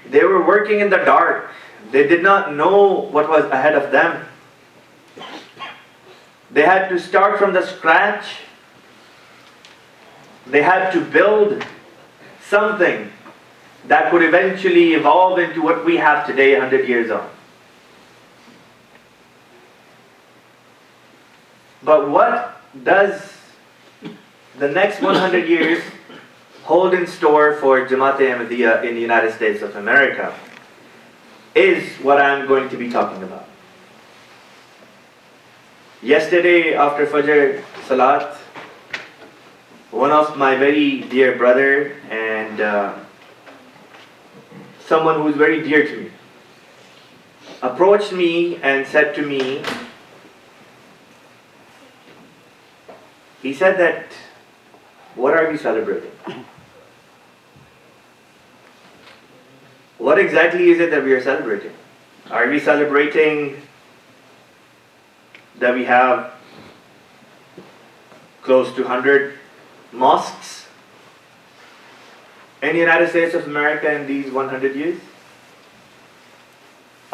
They were working in the dark. They did not know what was ahead of them. They had to start from the scratch. They had to build something that could eventually evolve into what we have today 100 years on. But what does the next 100 years hold in store for Jamaat Ahmadiyya in the United States of America is what I'm going to be talking about. Yesterday after Fajr Salat, one of my very dear brother and someone who is very dear to me approached me and said to me, he said that, "What are we celebrating? What exactly is it that we are celebrating? Are we celebrating that we have close to 100 mosques in the United States of America in these 100 years?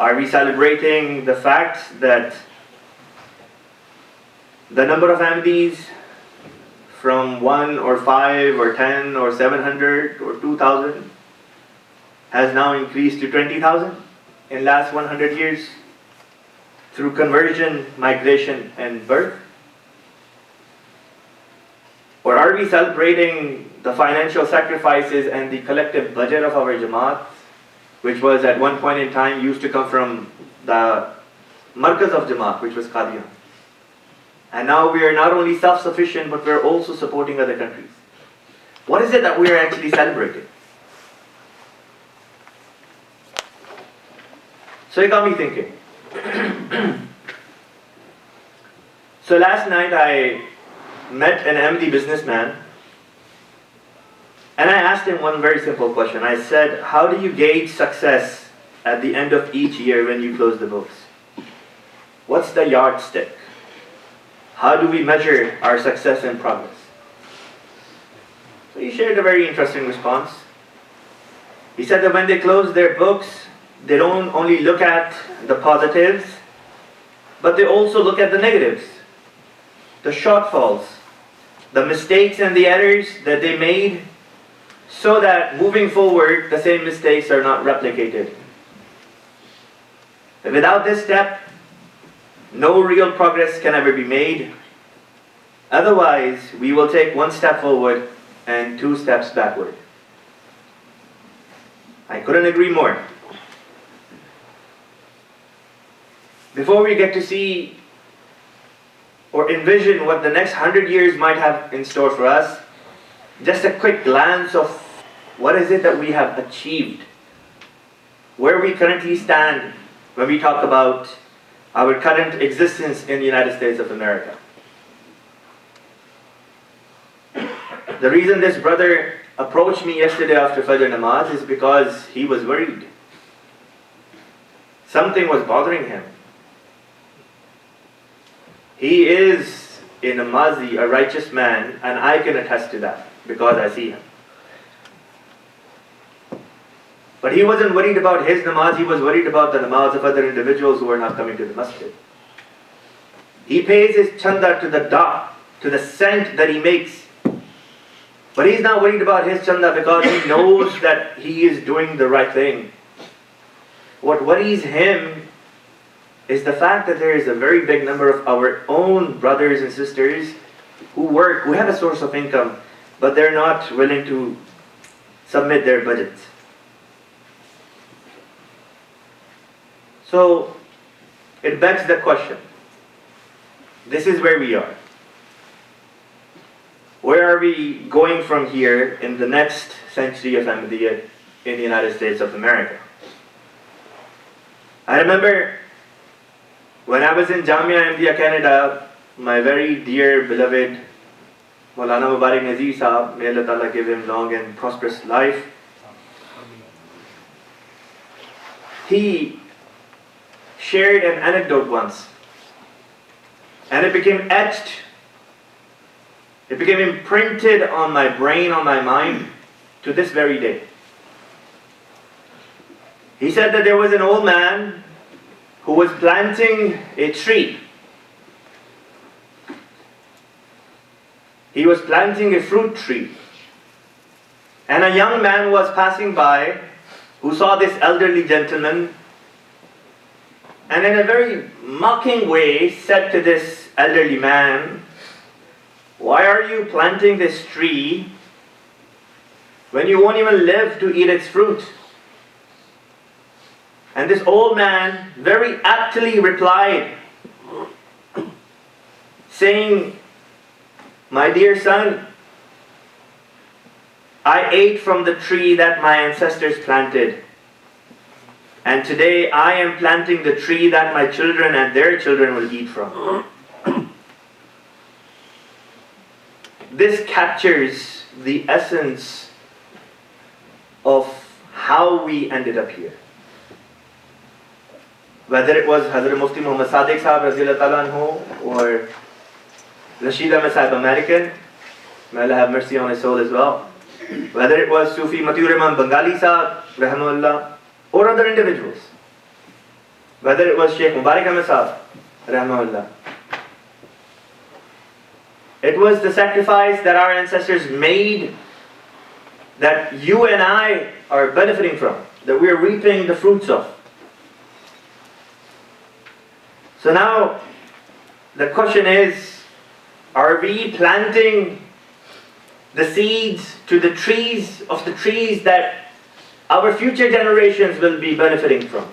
Are we celebrating the fact that the number of Ahmadis from 1 or 5 or 10 or 700 or 2,000 has now increased to 20,000 in last 100 years through conversion, migration, and birth? Or are we celebrating the financial sacrifices and the collective budget of our Jamaat, which was at one point in time used to come from the Markaz of Jamaat, which was Qadian? And now we are not only self-sufficient, but we're also supporting other countries. What is it that we are actually celebrating? So it got me thinking. So last night I met an Ahmadi businessman, and I asked him one very simple question. I said, how do you gauge success at the end of each year when you close the books? What's the yardstick? How do we measure our success and progress? So he shared a very interesting response. He said that when they close their books, they don't only look at the positives, but they also look at the negatives, the shortfalls, the mistakes and the errors that they made, so that moving forward, the same mistakes are not replicated. And without this step, no real progress can ever be made. Otherwise, we will take one step forward and 2 steps backward. I couldn't agree more. Before we get to see or envision what the next 100 years might have in store for us, just a quick glance of what is it that we have achieved, where we currently stand when we talk about our current existence in the United States of America. The reason this brother approached me yesterday after Fajr Namaz is because he was worried. Something was bothering him. He is a namazi, a righteous man, and I can attest to that because I see him. But he wasn't worried about his namaz, he was worried about the namaz of other individuals who were not coming to the masjid. He pays his chanda to the dot, to the cent that he makes. But he's not worried about his chanda because he knows that he is doing the right thing. What worries him is the fact that there is a very big number of our own brothers and sisters who work, who have a source of income, but they're not willing to submit their budgets. So, it begs the question. This is where we are. Where are we going from here in the next century of Ahmadiyyat in the United States of America? I remember when I was in Jamia Ahmadiyya, Canada, my very dear, beloved Maulana Mubarak Sahab, may Allah Ta'ala give him long and prosperous life, he shared an anecdote once, and it became etched, it became imprinted on my brain, on my mind, to this very day. He said that there was an old man who was planting a tree. He was planting a fruit tree. And a young man was passing by who saw this elderly gentleman, and in a very mocking way said to this elderly man, "Why are you planting this tree when you won't even live to eat its fruit?" And this old man very aptly replied, saying, "My dear son, I ate from the tree that my ancestors planted. And today I am planting the tree that my children and their children will eat from." This captures the essence of how we ended up here. Whether it was Hazrat Mufti Muhammad Sadiq Sahab Razillah Ta'ala Anhu or Rashid Ahmed Sahib American, may Allah have mercy on his soul as well. Whether it was Sufi Matiur Imam Bengali Sahab, Rahimahullah, or other individuals. whether it was Sheikh Mubarak Mosque, rahmahullah. It was the sacrifice that our ancestors made that you and I are benefiting from, that we are reaping the fruits of. So now, the question is, are we planting the seeds to the trees that our future generations will be benefiting from?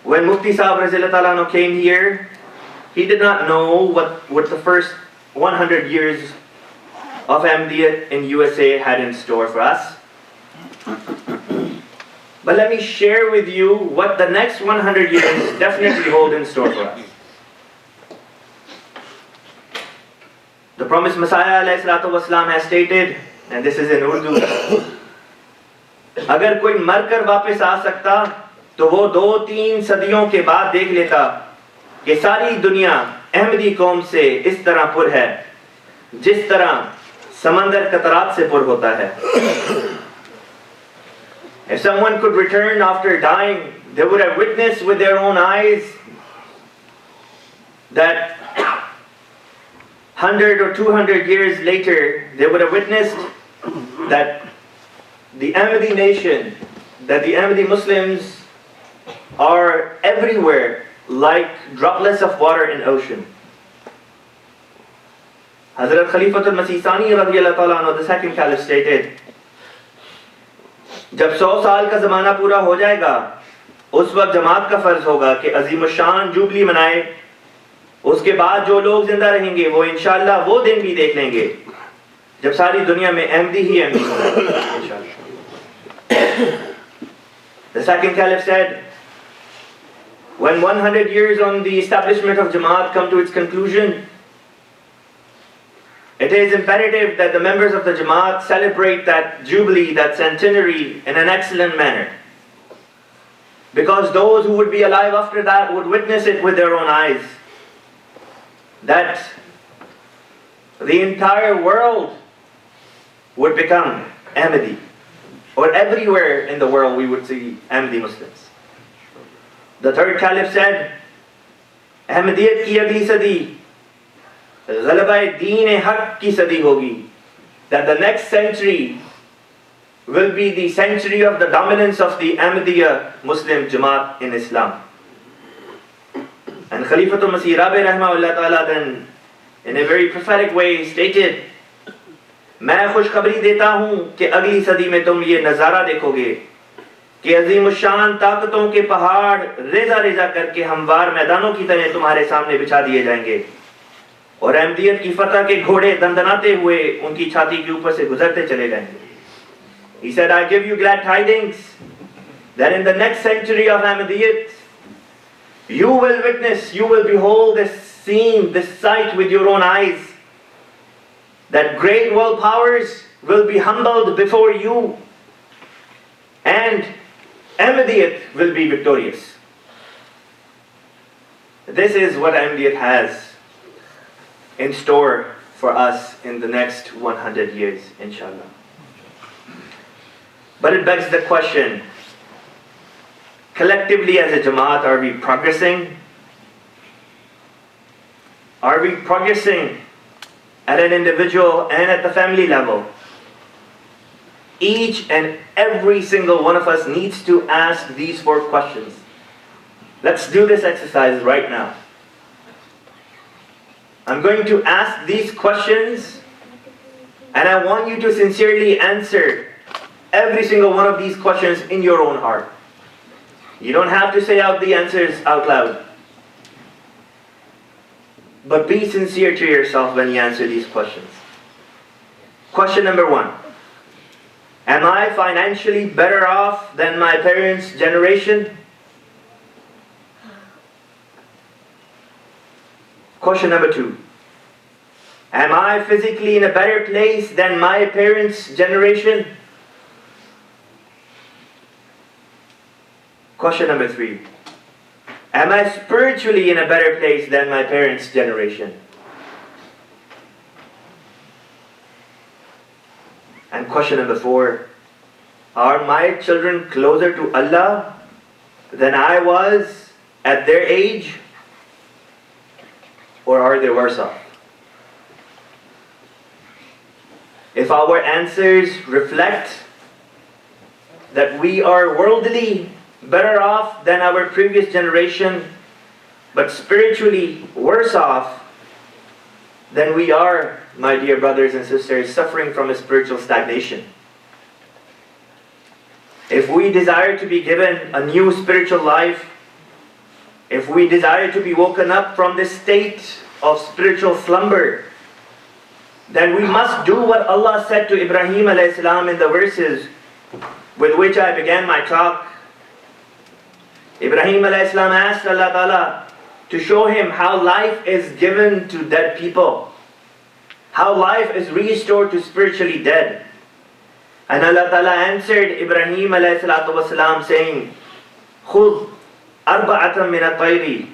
When Mufti Sahib Razillah Ta'ala Anhu came here, he did not know what the first 100 years of Ahmadiyyat in USA had in store for us. But let me share with you what the next 100 years definitely hold in store for us. The promised Messiah alayhi salatu wasalam has stated, and this is in Urdu, अगर कोई मरकर वापस आ सकता तो वो 2-3 सदियों के बाद देख लेता कि सारी दुनिया अहमदी कौम से इस तरह पुर है जिस तरह समंदर कतरात से पुर होता है. If someone could return after dying, they would have witnessed with their own eyes that 100 or 200 years later, they would have witnessed that the Ahmadi nation, that the Ahmadi Muslims are everywhere like droplets of water in ocean. Hazrat Khalifatul Masih Sani radiyallahu ta'ala anhu, the second caliph, stated, जब 100 साल का ज़माना पूरा हो जाएगा, उस वक्त जमात का फर्ज होगा कि अज़ीमुश्शान जुबली मनाए. उसके बाद जो लोग जिंदा रहेंगे वो इंशाअल्लाह वो दिन भी देख लेंगे जब सारी दुनिया में अहमदी ही अहमदी होगा इंशाअल्लाह. The second caliph said, when 100 years on the establishment of Jamaat come to its conclusion, it is imperative that the members of the Jamaat celebrate that jubilee, that centenary, in an excellent manner. Because those who would be alive after that would witness it with their own eyes. That the entire world would become Ahmadi. Or everywhere in the world we would see Ahmadi Muslims. The third caliph said, Ahmadiyyat ki agli sadi, Ghalaba Deen Haq ki sadi hogi. That the next century will be the century of the dominance of the Ahmadiyya Muslim Jamaat in Islam. And Khalifatul Masih Rabi rahmahullah ta'ala then, in a very prophetic way, stated, मैं खुशखबरी देता हूँ कि अगली सदी में तुम ये नज़ारा देखोगे कि अज़ीमुश्शान ताकतों के पहाड़ रेजा रेजा करके हमवार मैदानों की तरह तुम्हारे सामने बिछा दिए जाएंगे और अहमदियत की फतह के घोड़े दंदनाते हुए उनकी छाती के ऊपर से गुजरते चले जाएंगे. He said, I give you glad tidings that in the next century of Ahmadiyyat, you will witness, you will behold this scene, this sight with your own eyes, that great world powers will be humbled before you and Ahmadiyyat will be victorious. This is what Ahmadiyyat has in store for us in the next 100 years, inshallah. But it begs the question, collectively as a Jamaat, are we progressing? Are we progressing at an individual and at the family level? Each and every single one of us needs to ask these 4 questions. Let's do this exercise right now. I'm going to ask these questions and I want you to sincerely answer every single one of these questions in your own heart. You don't have to say out the answers out loud. But be sincere to yourself when you answer these questions. Question number 1. Am I financially better off than my parents' generation? Question number 2. Am I physically in a better place than my parents' generation? Question number 3. Am I spiritually in a better place than my parents' generation? And question number 4. Are my children closer to Allah than I was at their age? Or are they worse off? If our answers reflect that we are worldly better off than our previous generation, but spiritually worse off, then we are, my dear brothers and sisters, suffering from a spiritual stagnation. If we desire to be given a new spiritual life, if we desire to be woken up from this state of spiritual slumber, then we must do what Allah said to Ibrahim alayhi salam in the verses with which I began my talk. Ibrahim alayhi salam asked Allah Ta'ala to show him how life is given to dead people, how life is restored to spiritually dead. And Allah Ta'ala answered Ibrahim alayhi salatu wasalam saying, خُذْ أَرْبَعَةً مِنَ الطَّيْرِ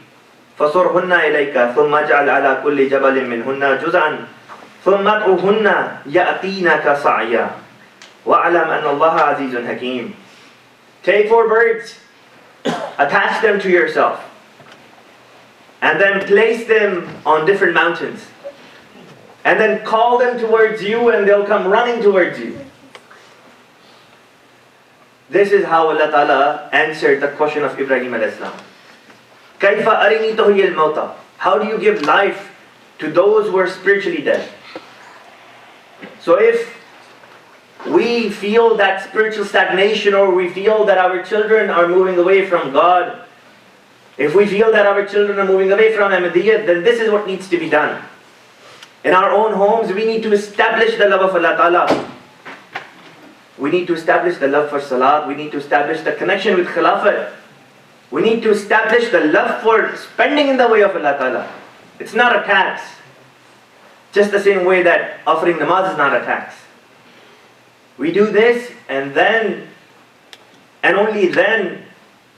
فَصُرْهُنَّ إِلَيْكَ ثُمَّ اجْعَلْ عَلَى كُلِّ جَبَلٍ مِّنْهُنَّ جُزْءًا ثُمَّ ادْعُهُنَّ يَأْتِينَكَ سَعْيًا وَاعْلَمْ أَنَّ اللَّهَ عَزِيزٌ حَكِيمٌ. Take 4 birds, attach them to yourself, and then place them on different mountains, and then call them towards you and they'll come running towards you. This is how Allah Ta'ala answered the question of Ibrahim alayhi salam. كَيْفَ أَرِنِي تُحْيِي الْمَوْتَى. How do you give life to those who are spiritually dead? So if we feel that spiritual stagnation, or we feel that our children are moving away from God, if we feel that our children are moving away from Ahmadiyyat, then this is what needs to be done. In our own homes, we need to establish the love of Allah Ta'ala. We need to establish the love for Salat. We need to establish the connection with Khilafat. We need to establish the love for spending in the way of Allah Ta'ala. It's not a tax. Just the same way that offering namaz is not a tax. We do this, and then, and only then,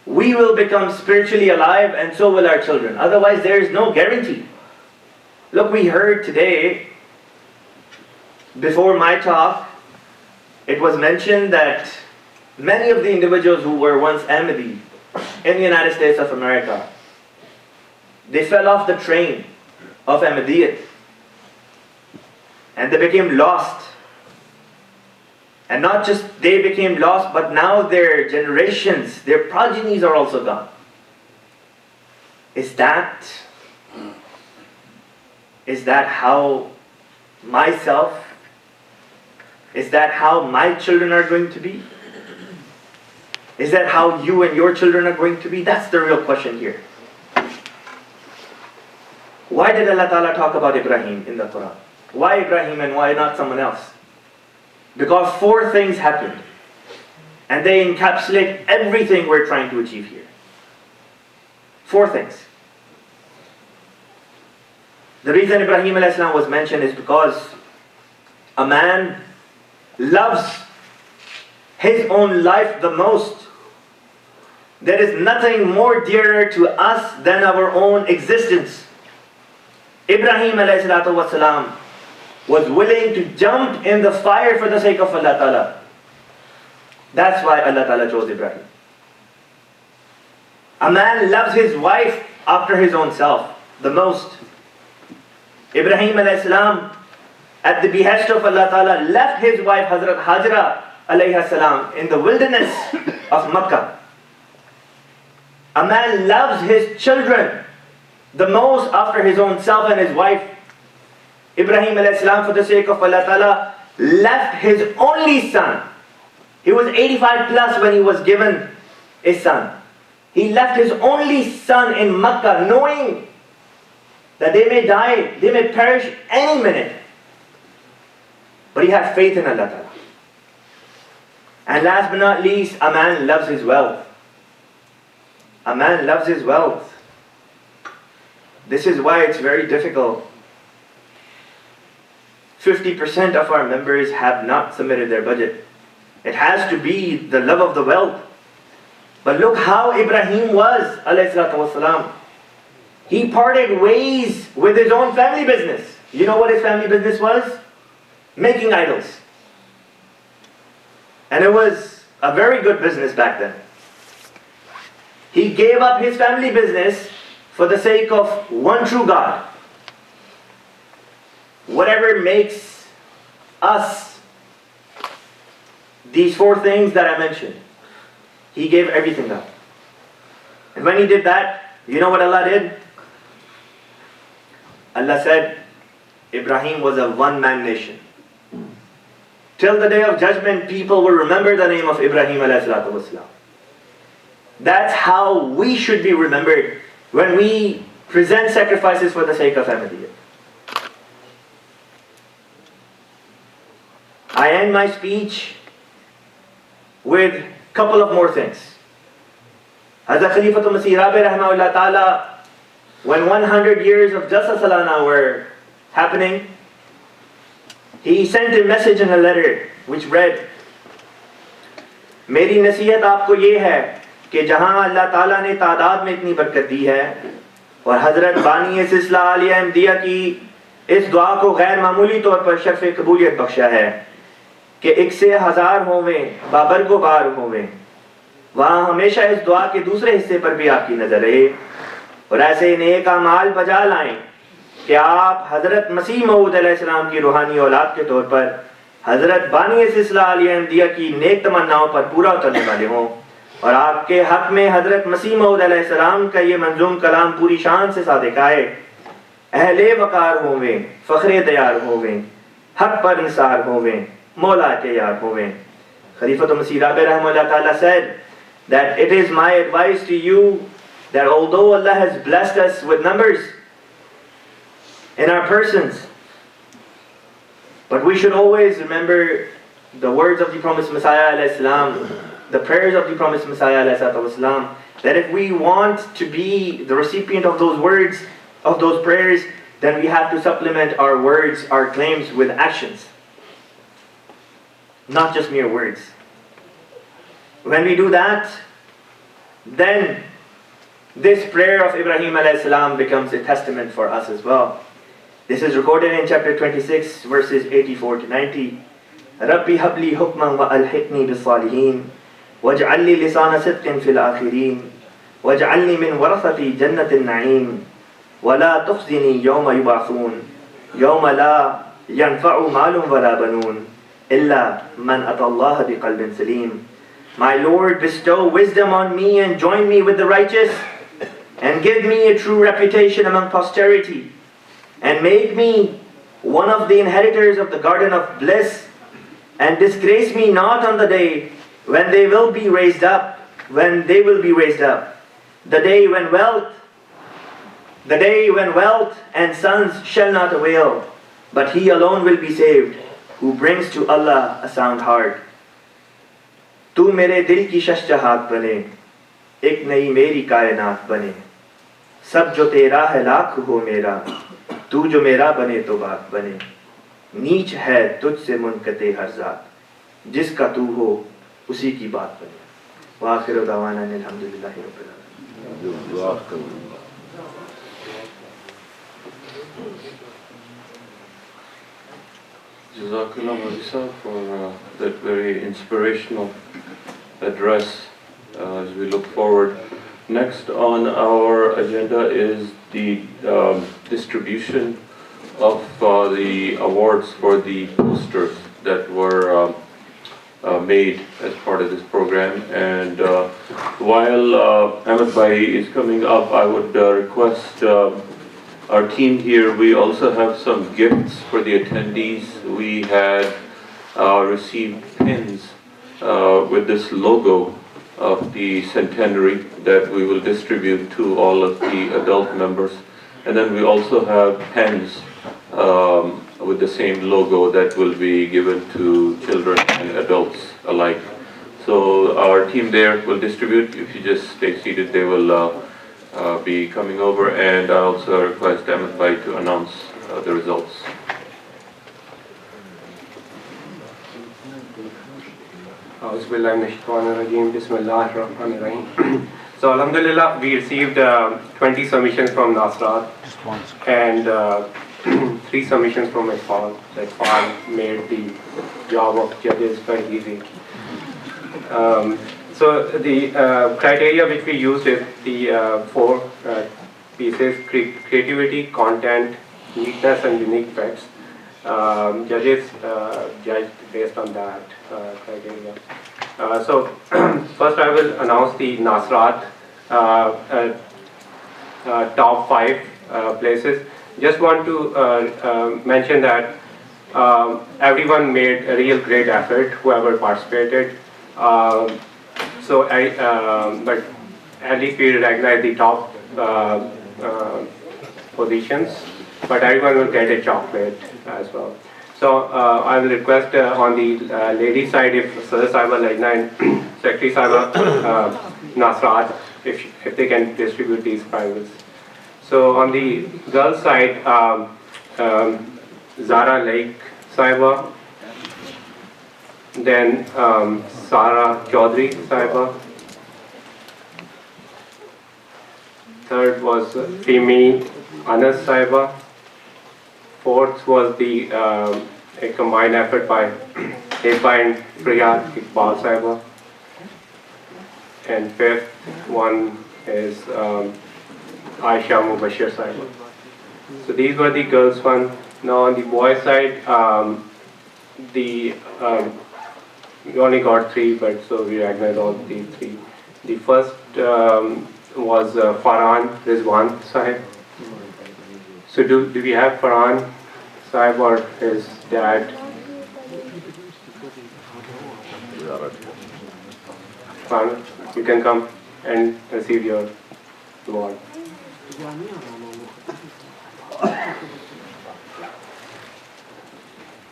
we will become spiritually alive, and so will our children. Otherwise, there is no guarantee. Look, we heard today, before my talk, it was mentioned that many of the individuals who were once Ahmadi in the United States of America, they fell off the train of Ahmadiyyat, and they became lost. And not just they became lost, but now their generations, their progenies are also gone. Is that how myself, is that how my children are going to be? Is that how you and your children are going to be? That's the real question here. Why did Allah Ta'ala talk about Ibrahim in the Quran? Why Ibrahim and why not someone else? Because 4 things happened, and they encapsulate everything we're trying to achieve here. 4 things. The reason Ibrahim alayhi salam was mentioned is because a man loves his own life the most. There is nothing more dearer to us than our own existence. Ibrahim alayhi salatu wasalam was willing to jump in the fire for the sake of Allah Ta'ala. That's why Allah Ta'ala chose Ibrahim. A man loves his wife after his own self the most. Ibrahim alayhi salam, at the behest of Allah Ta'ala, left his wife Hazrat Hajra alayhi salam in the wilderness of Makkah. A man loves his children the most after his own self and his wife. Ibrahim alayhi salam, for the sake of Allah Ta'ala, left his only son. He was 85 plus when he was given a son. He left his only son in Makkah, knowing that they may die, they may perish any minute. But he had faith in Allah Ta'ala. And last but not least, a man loves his wealth. A man loves his wealth. This is why it's very difficult. 50% of our members have not submitted their budget. It has to be the love of the wealth. But look how Ibrahim was, alayhi salatu wasalam. He parted ways with his own family business. You know what his family business was? Making idols. And it was a very good business back then. He gave up his family business for the sake of one true God. Whatever makes us these four things that I mentioned, he gave everything up. And when he did that, you know what Allah did? Allah said, Ibrahim was a one-man nation. Till the day of judgment, people will remember the name of Ibrahim alayhi salatu wasalam. That's how we should be remembered when we present sacrifices for the sake of Ahmadiyyat. I end my speech with a couple of more things. Hazrat Khalifatul Masih Rabi rahimahullah ta'ala, when 100 years of Jalsa Salana were happening, he sent a message in a letter which read, मेरी नसीहत आपको ये है कि जहाँ अल्लाह ताला ने तादाद में इतनी बरकत दी है और हजरत बानी सिलसिला आलिया अहमदिया की इस दुआ को गैर मामूली तौर पर शर्फ कबूलियत बख्शा है कि 1 से 1000 होवें बाबर को बार होवें, वहाँ हमेशा इस दुआ के दूसरे हिस्से पर भी आपकी नजर रहे और ऐसे नेक अमाल बजा लाएं कि आप हजरत मसीह मऊद अलैहिस्सलाम की रूहानी औलाद के तौर पर हजरत बानी सिलसिला आलिया अहमदिया की नेक तमन्नाओं पर पूरा उतरने वाले हों और आपके हक में हजरत मसीह मऊद अलैहिस्सलाम का ये मंजूम कलाम पूरी शान से सादिक आए। अहले वकार होवें, फखरे दयार होवें, हक पर निसार होवें, मौला के यार होवें। खलीफतुल मसीह राबि रहमतुल्लाह ताला said that it is my advice to you that although Allah has blessed us with numbers in our persons, but we should always remember the words of the promised Messiah alayhi salam, the prayers of the promised Messiah alayhi salam, that if we want to be the recipient of those words, of those prayers, then we have to supplement our words, our claims with actions, not just mere words. When we do that, then this prayer of Ibrahim alayhi salam becomes a testament for us as well. This is recorded in chapter 26, verses 84 to 90. رَبِّ هَبْ لِي حُكْمًا وَأَلْحِقْنِي بِالصَّالِحِينَ وَاجْعَلْ لِي لِسَانَ صِدْقٍ فِي الْآخِرِينَ وَاجْعَلْنِي مِنْ وَرَثَةِ جَنَّةِ النَّعِيمِ وَلَا تُخْزِنِي يَوْمَ يُبْعَثُونَ يَوْمَ لَا يَنْفَعُ مَالٌ وَلَا بَنُونَ إِلَّا مَنْ أَتَى اللَّهَ بِقَلْبٍ سَلِيمٍ. My Lord, bestow wisdom on me and join me with the righteous, and give me a true reputation among posterity, and make me one of the inheritors of the garden of bliss, and disgrace me not on the day when they will be raised up, the day when wealth and sons shall not avail, but he alone will be saved, who brings to Allah a sound heart. तू मेरे दिल की शशहात बने, एक नई मेरी कायनात बने, सब जो तेरा है लाख हो मेरा, तू जो मेरा बने तो बात बने, नीच है तुझसे मुनकते हर जात, जिसका तू हो उसी की बात बने। वाखिर दावाना अल्हम्दुलिल्लाहि रब्बिल आलमीन। Jazakallah Marisa for that very inspirational address as we look forward. Next on our agenda is the distribution of the awards for the posters that were made as part of this program. And while Ahmed Bhai is coming up, I would request our team here, we also have some gifts for the attendees. We had received pins with this logo of the centenary that we will distribute to all of the adult members. And then we also have pens with the same logo that will be given to children and adults alike. So our team there will distribute. If you just stay seated, they will be coming over, and I also request Ahmed Bhai to announce the results. So Alhamdulillah, we received 20 submissions from Nasrat and 3 submissions from Iqbal. So Iqbal made the job of judges very easy. So the criteria which we used is the four pieces: creativity, content, neatness, and unique facts. Judges judged based on that criteria. So first I will announce the Nasrat top 5 places. Just want to mention that everyone made a real great effort, whoever participated. But at least we recognize the top positions, but everyone will get a chocolate as well. So I will request on the lady side, if Sadr Sahiba Lajna and Secretary Sahiba Nasrat, if they can distribute these prizes. So on the girls side, Zara Lake Sahiba, then Sara Chaudhry Sahiba, third was Fimi Anas Sahiba, fourth was the a combined effort by Heba and Priya Iqbal Sahiba, and fifth one is Aisha Mubashir Sahiba. So these were the girls one. Now on the boys side, we only got 3, but so we recognize all the 3. The first was Farhan Rizwan Sahib. So do we have Farhan Sahib or his dad? Farhan, you can come and receive your award.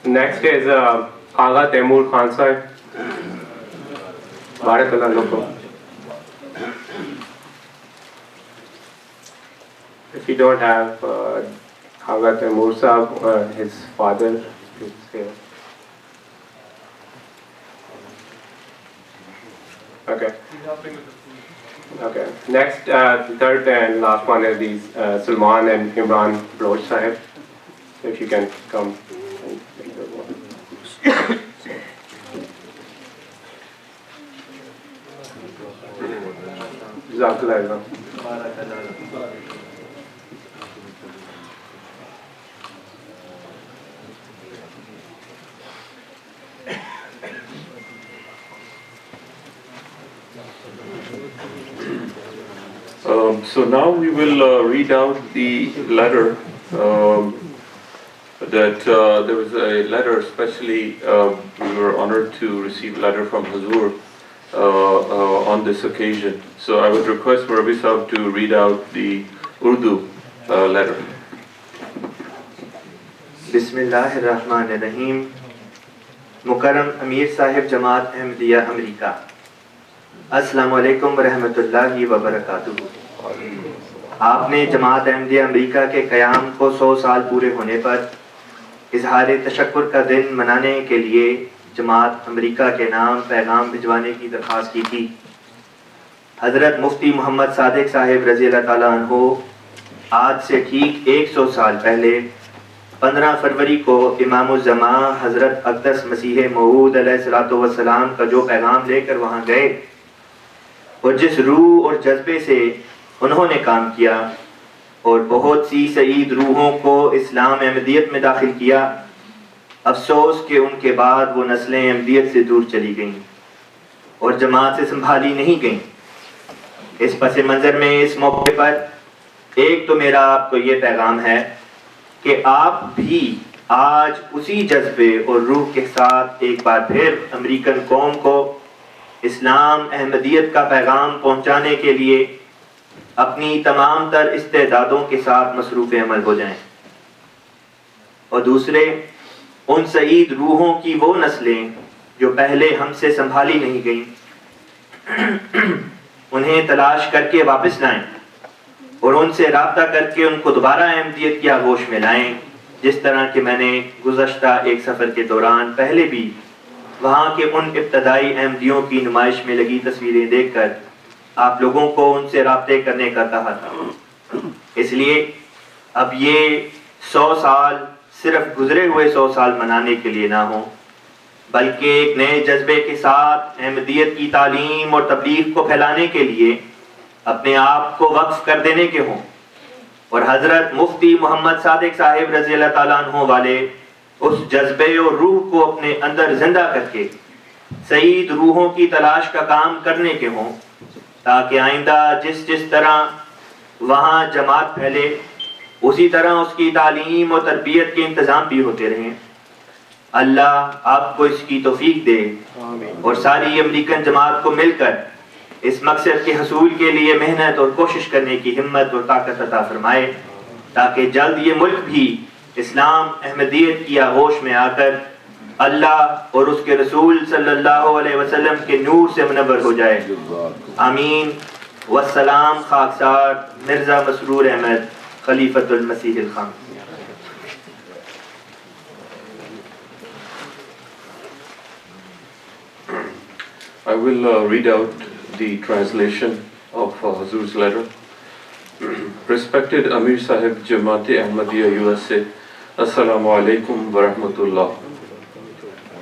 Next is Agha Taimur Khan Sahib. Barakallah Lakum. If you don't have Agha Taimur Sahib, his father is here. Okay. Okay. Next, the third and last one is these Salman and Imran Broach Sahib. So if you can come and take the award. Jazakallah. So now we will read out the letter that there was a letter, especially we were honored to receive a letter from Hazur on this occasion. So I would request Murabi Sahib to read out the Urdu letter. Bismillahirrahmanirrahim. Mukarram Amir Sahib Jamaat Ahmadiyya America. Assalamu alaikum wa rahmatullahi wa barakatuhu. आपने जमात Ahmadiyya America के क़याम को 100 साल पूरे होने पर इजहार तशक्कुर का दिन मनाने के लिए जमात अमेरिका के नाम पैगाम भिजवाने की दरख्वास्त की थी। हज़रत मुफ्ती मोहम्मद सादिक साहिब रज़ी अल्लाह ताला अन्हो आज से ठीक 100 साल पहले 15 फरवरी को इमामुल ज़मा हज़रत अक़दस मसीह मऊद अलैहिस्सलातु वस्सलाम का जो पैगाम लेकर वहाँ गए और जिस रूह और जज्बे से उन्होंने काम किया और बहुत सी सईद रूहों को इस्लाम अहमदियत में दाखिल किया, अफसोस कि उनके बाद वो नस्लें अहमदियत से दूर चली गईं और जमात से संभाली नहीं गईं। इस पस मंज़र में इस मौके पर एक तो मेरा आपको ये पैगाम है कि आप भी आज उसी जज्बे और रूह के साथ एक बार फिर अमेरिकन कौम को इस्लाम अहमदियत का पैगाम पहुँचाने के लिए अपनी तमाम तर इस्तेदादों के साथ मसरूफ़ अमल हो जाएं। और दूसरे, उन सईद रूहों की वो नस्लें जो पहले हमसे संभाली नहीं गईं, उन्हें तलाश करके वापस लाएं और उनसे राब्ता करके उनको दोबारा अहमदियत की आगोश में लाएं, जिस तरह कि मैंने गुज़श्ता एक सफ़र के दौरान पहले भी वहाँ के उन इब्तदाई अहमदियों की नुमाइश में लगी तस्वीरें देखकर आप लोगों को उनसे राब्ते करने का कहा था। इसलिए अब ये 100 साल सिर्फ गुजरे हुए 100 साल मनाने के लिए ना हो, बल्कि एक नए जज्बे के साथ अहमदियत की तालीम और तबलीग को फैलाने के लिए अपने आप को वक्फ कर देने के हों और हज़रत मुफ्ती मोहम्मद सादिक साहिब रज़ी अल्लाह ताला अन्हु वाले उस जज्बे और रूह को अपने अंदर जिंदा करके सईद रूहों की तलाश का काम करने के हों, ताकि आइंदा जिस जिस तरह वहाँ जमात फैले उसी तरह उसकी तालीम और तरबियत के इंतज़ाम भी होते रहें। अल्लाह आपको इसकी तौफीक दे और सारी अमरीकन जमात को मिलकर इस मकसद के हसूल के लिए मेहनत और कोशिश करने की हिम्मत और ताकत अता फरमाए, ताकि जल्द ये मुल्क भी इस्लाम अहमदियत की आगोश में आकर अल्लाह और उसके रसूल सल्लल्लाहु अलैहि वसल्लम के नूर से मुनव्वर हो जाए। आमीन। वस्सलाम। खाकसार मिर्ज़ा मसरूर अहमद खलीफतुल मसीह Khan. I will read out the translation of Hazur's letter. Respected Amir Sahib Jamaat Ahmadiyya USA, Assalamu alaikum wa rahmatullah.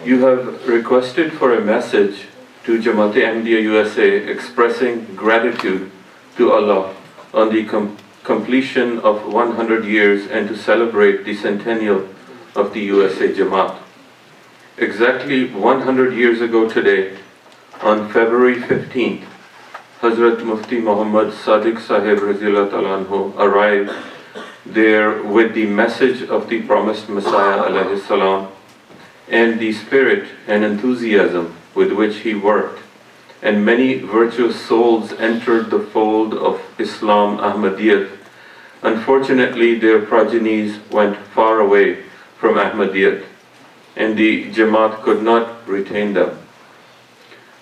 You have requested for a message to Jamaat Ahmadiyya USA expressing gratitude to Allah on the completion of 100 years and to celebrate the centennial of the USA Jamaat. Exactly 100 years ago today, on February 15th, Hazrat Mufti Muhammad Sadiq Sahib Razillah Anhu arrived there with the message of the promised Messiah alayhi salam and the spirit and enthusiasm with which he worked, and many virtuous souls entered the fold of Islam Ahmadiyyat. Unfortunately, their progenies went far away from Ahmadiyyat, and the Jamaat could not retain them.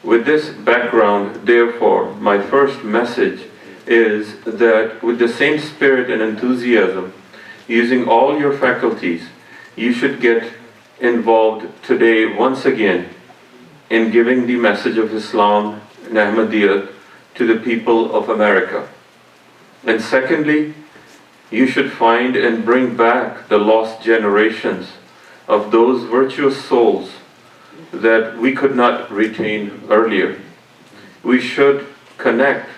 With this background, therefore, my first message is that with the same spirit and enthusiasm, using all your faculties, you should get involved today once again in giving the message of Islam and Ahmadiyyat to the people of America. And secondly, you should find and bring back the lost generations of those virtuous souls that we could not retain earlier. We should connect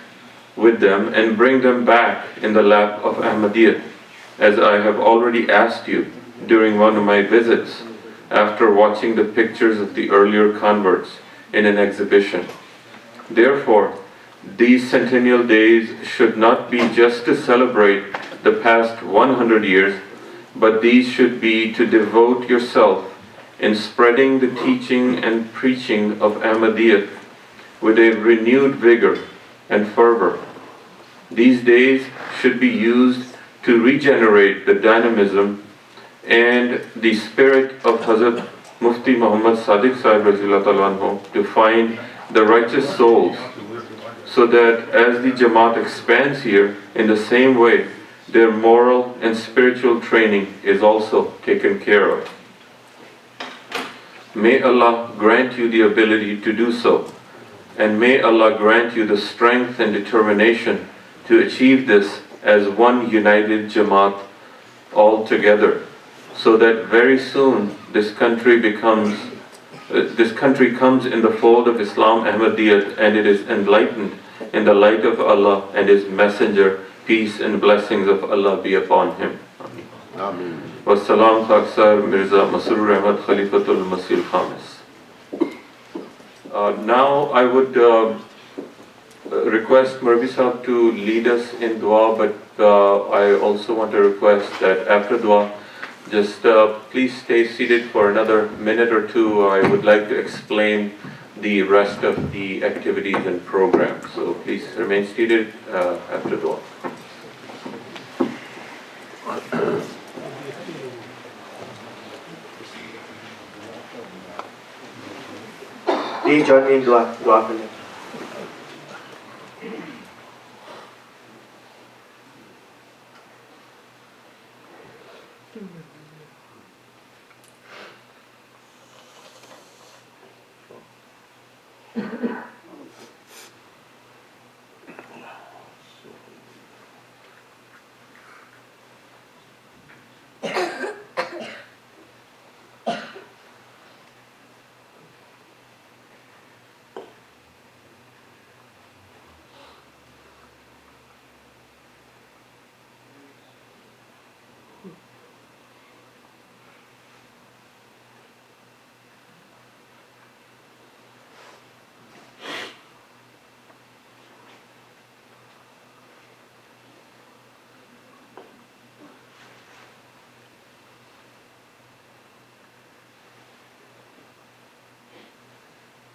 with them and bring them back in the lap of Ahmadiyyat, as I have already asked you during one of my visits after watching the pictures of the earlier converts in an exhibition. Therefore, these centennial days should not be just to celebrate the past 100 years, but these should be to devote yourself in spreading the teaching and preaching of Ahmadiyyat with a renewed vigor and fervor. These days should be used to regenerate the dynamism and the spirit of Hazrat Mufti Muhammad Sadiq Sahib Anhu to find the righteous souls, so that as the Jamaat expands here, in the same way, their moral and spiritual training is also taken care of. May Allah grant you the ability to do so, and may Allah grant you the strength and determination to achieve this as one united Jamaat all together, so that very soon this country comes in the fold of Islam Ahmadiyyat, and it is enlightened in the light of Allah and His Messenger. Peace and blessings of Allah be upon him. Ameen. Wassalam Thaksar Mirza Masroor Ahmad Khalifatul Masih Khamis. Now I would request Murbi Sahib to lead us in dua, but I also want to request that after dua, just please stay seated for another minute or two. I would like to explain the rest of the activities and programs. So please remain seated after dua. Please join me in dua. Dua for me.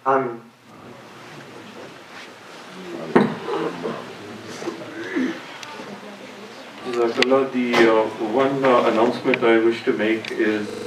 Amin. Jazakallah. The one announcement I wish to make is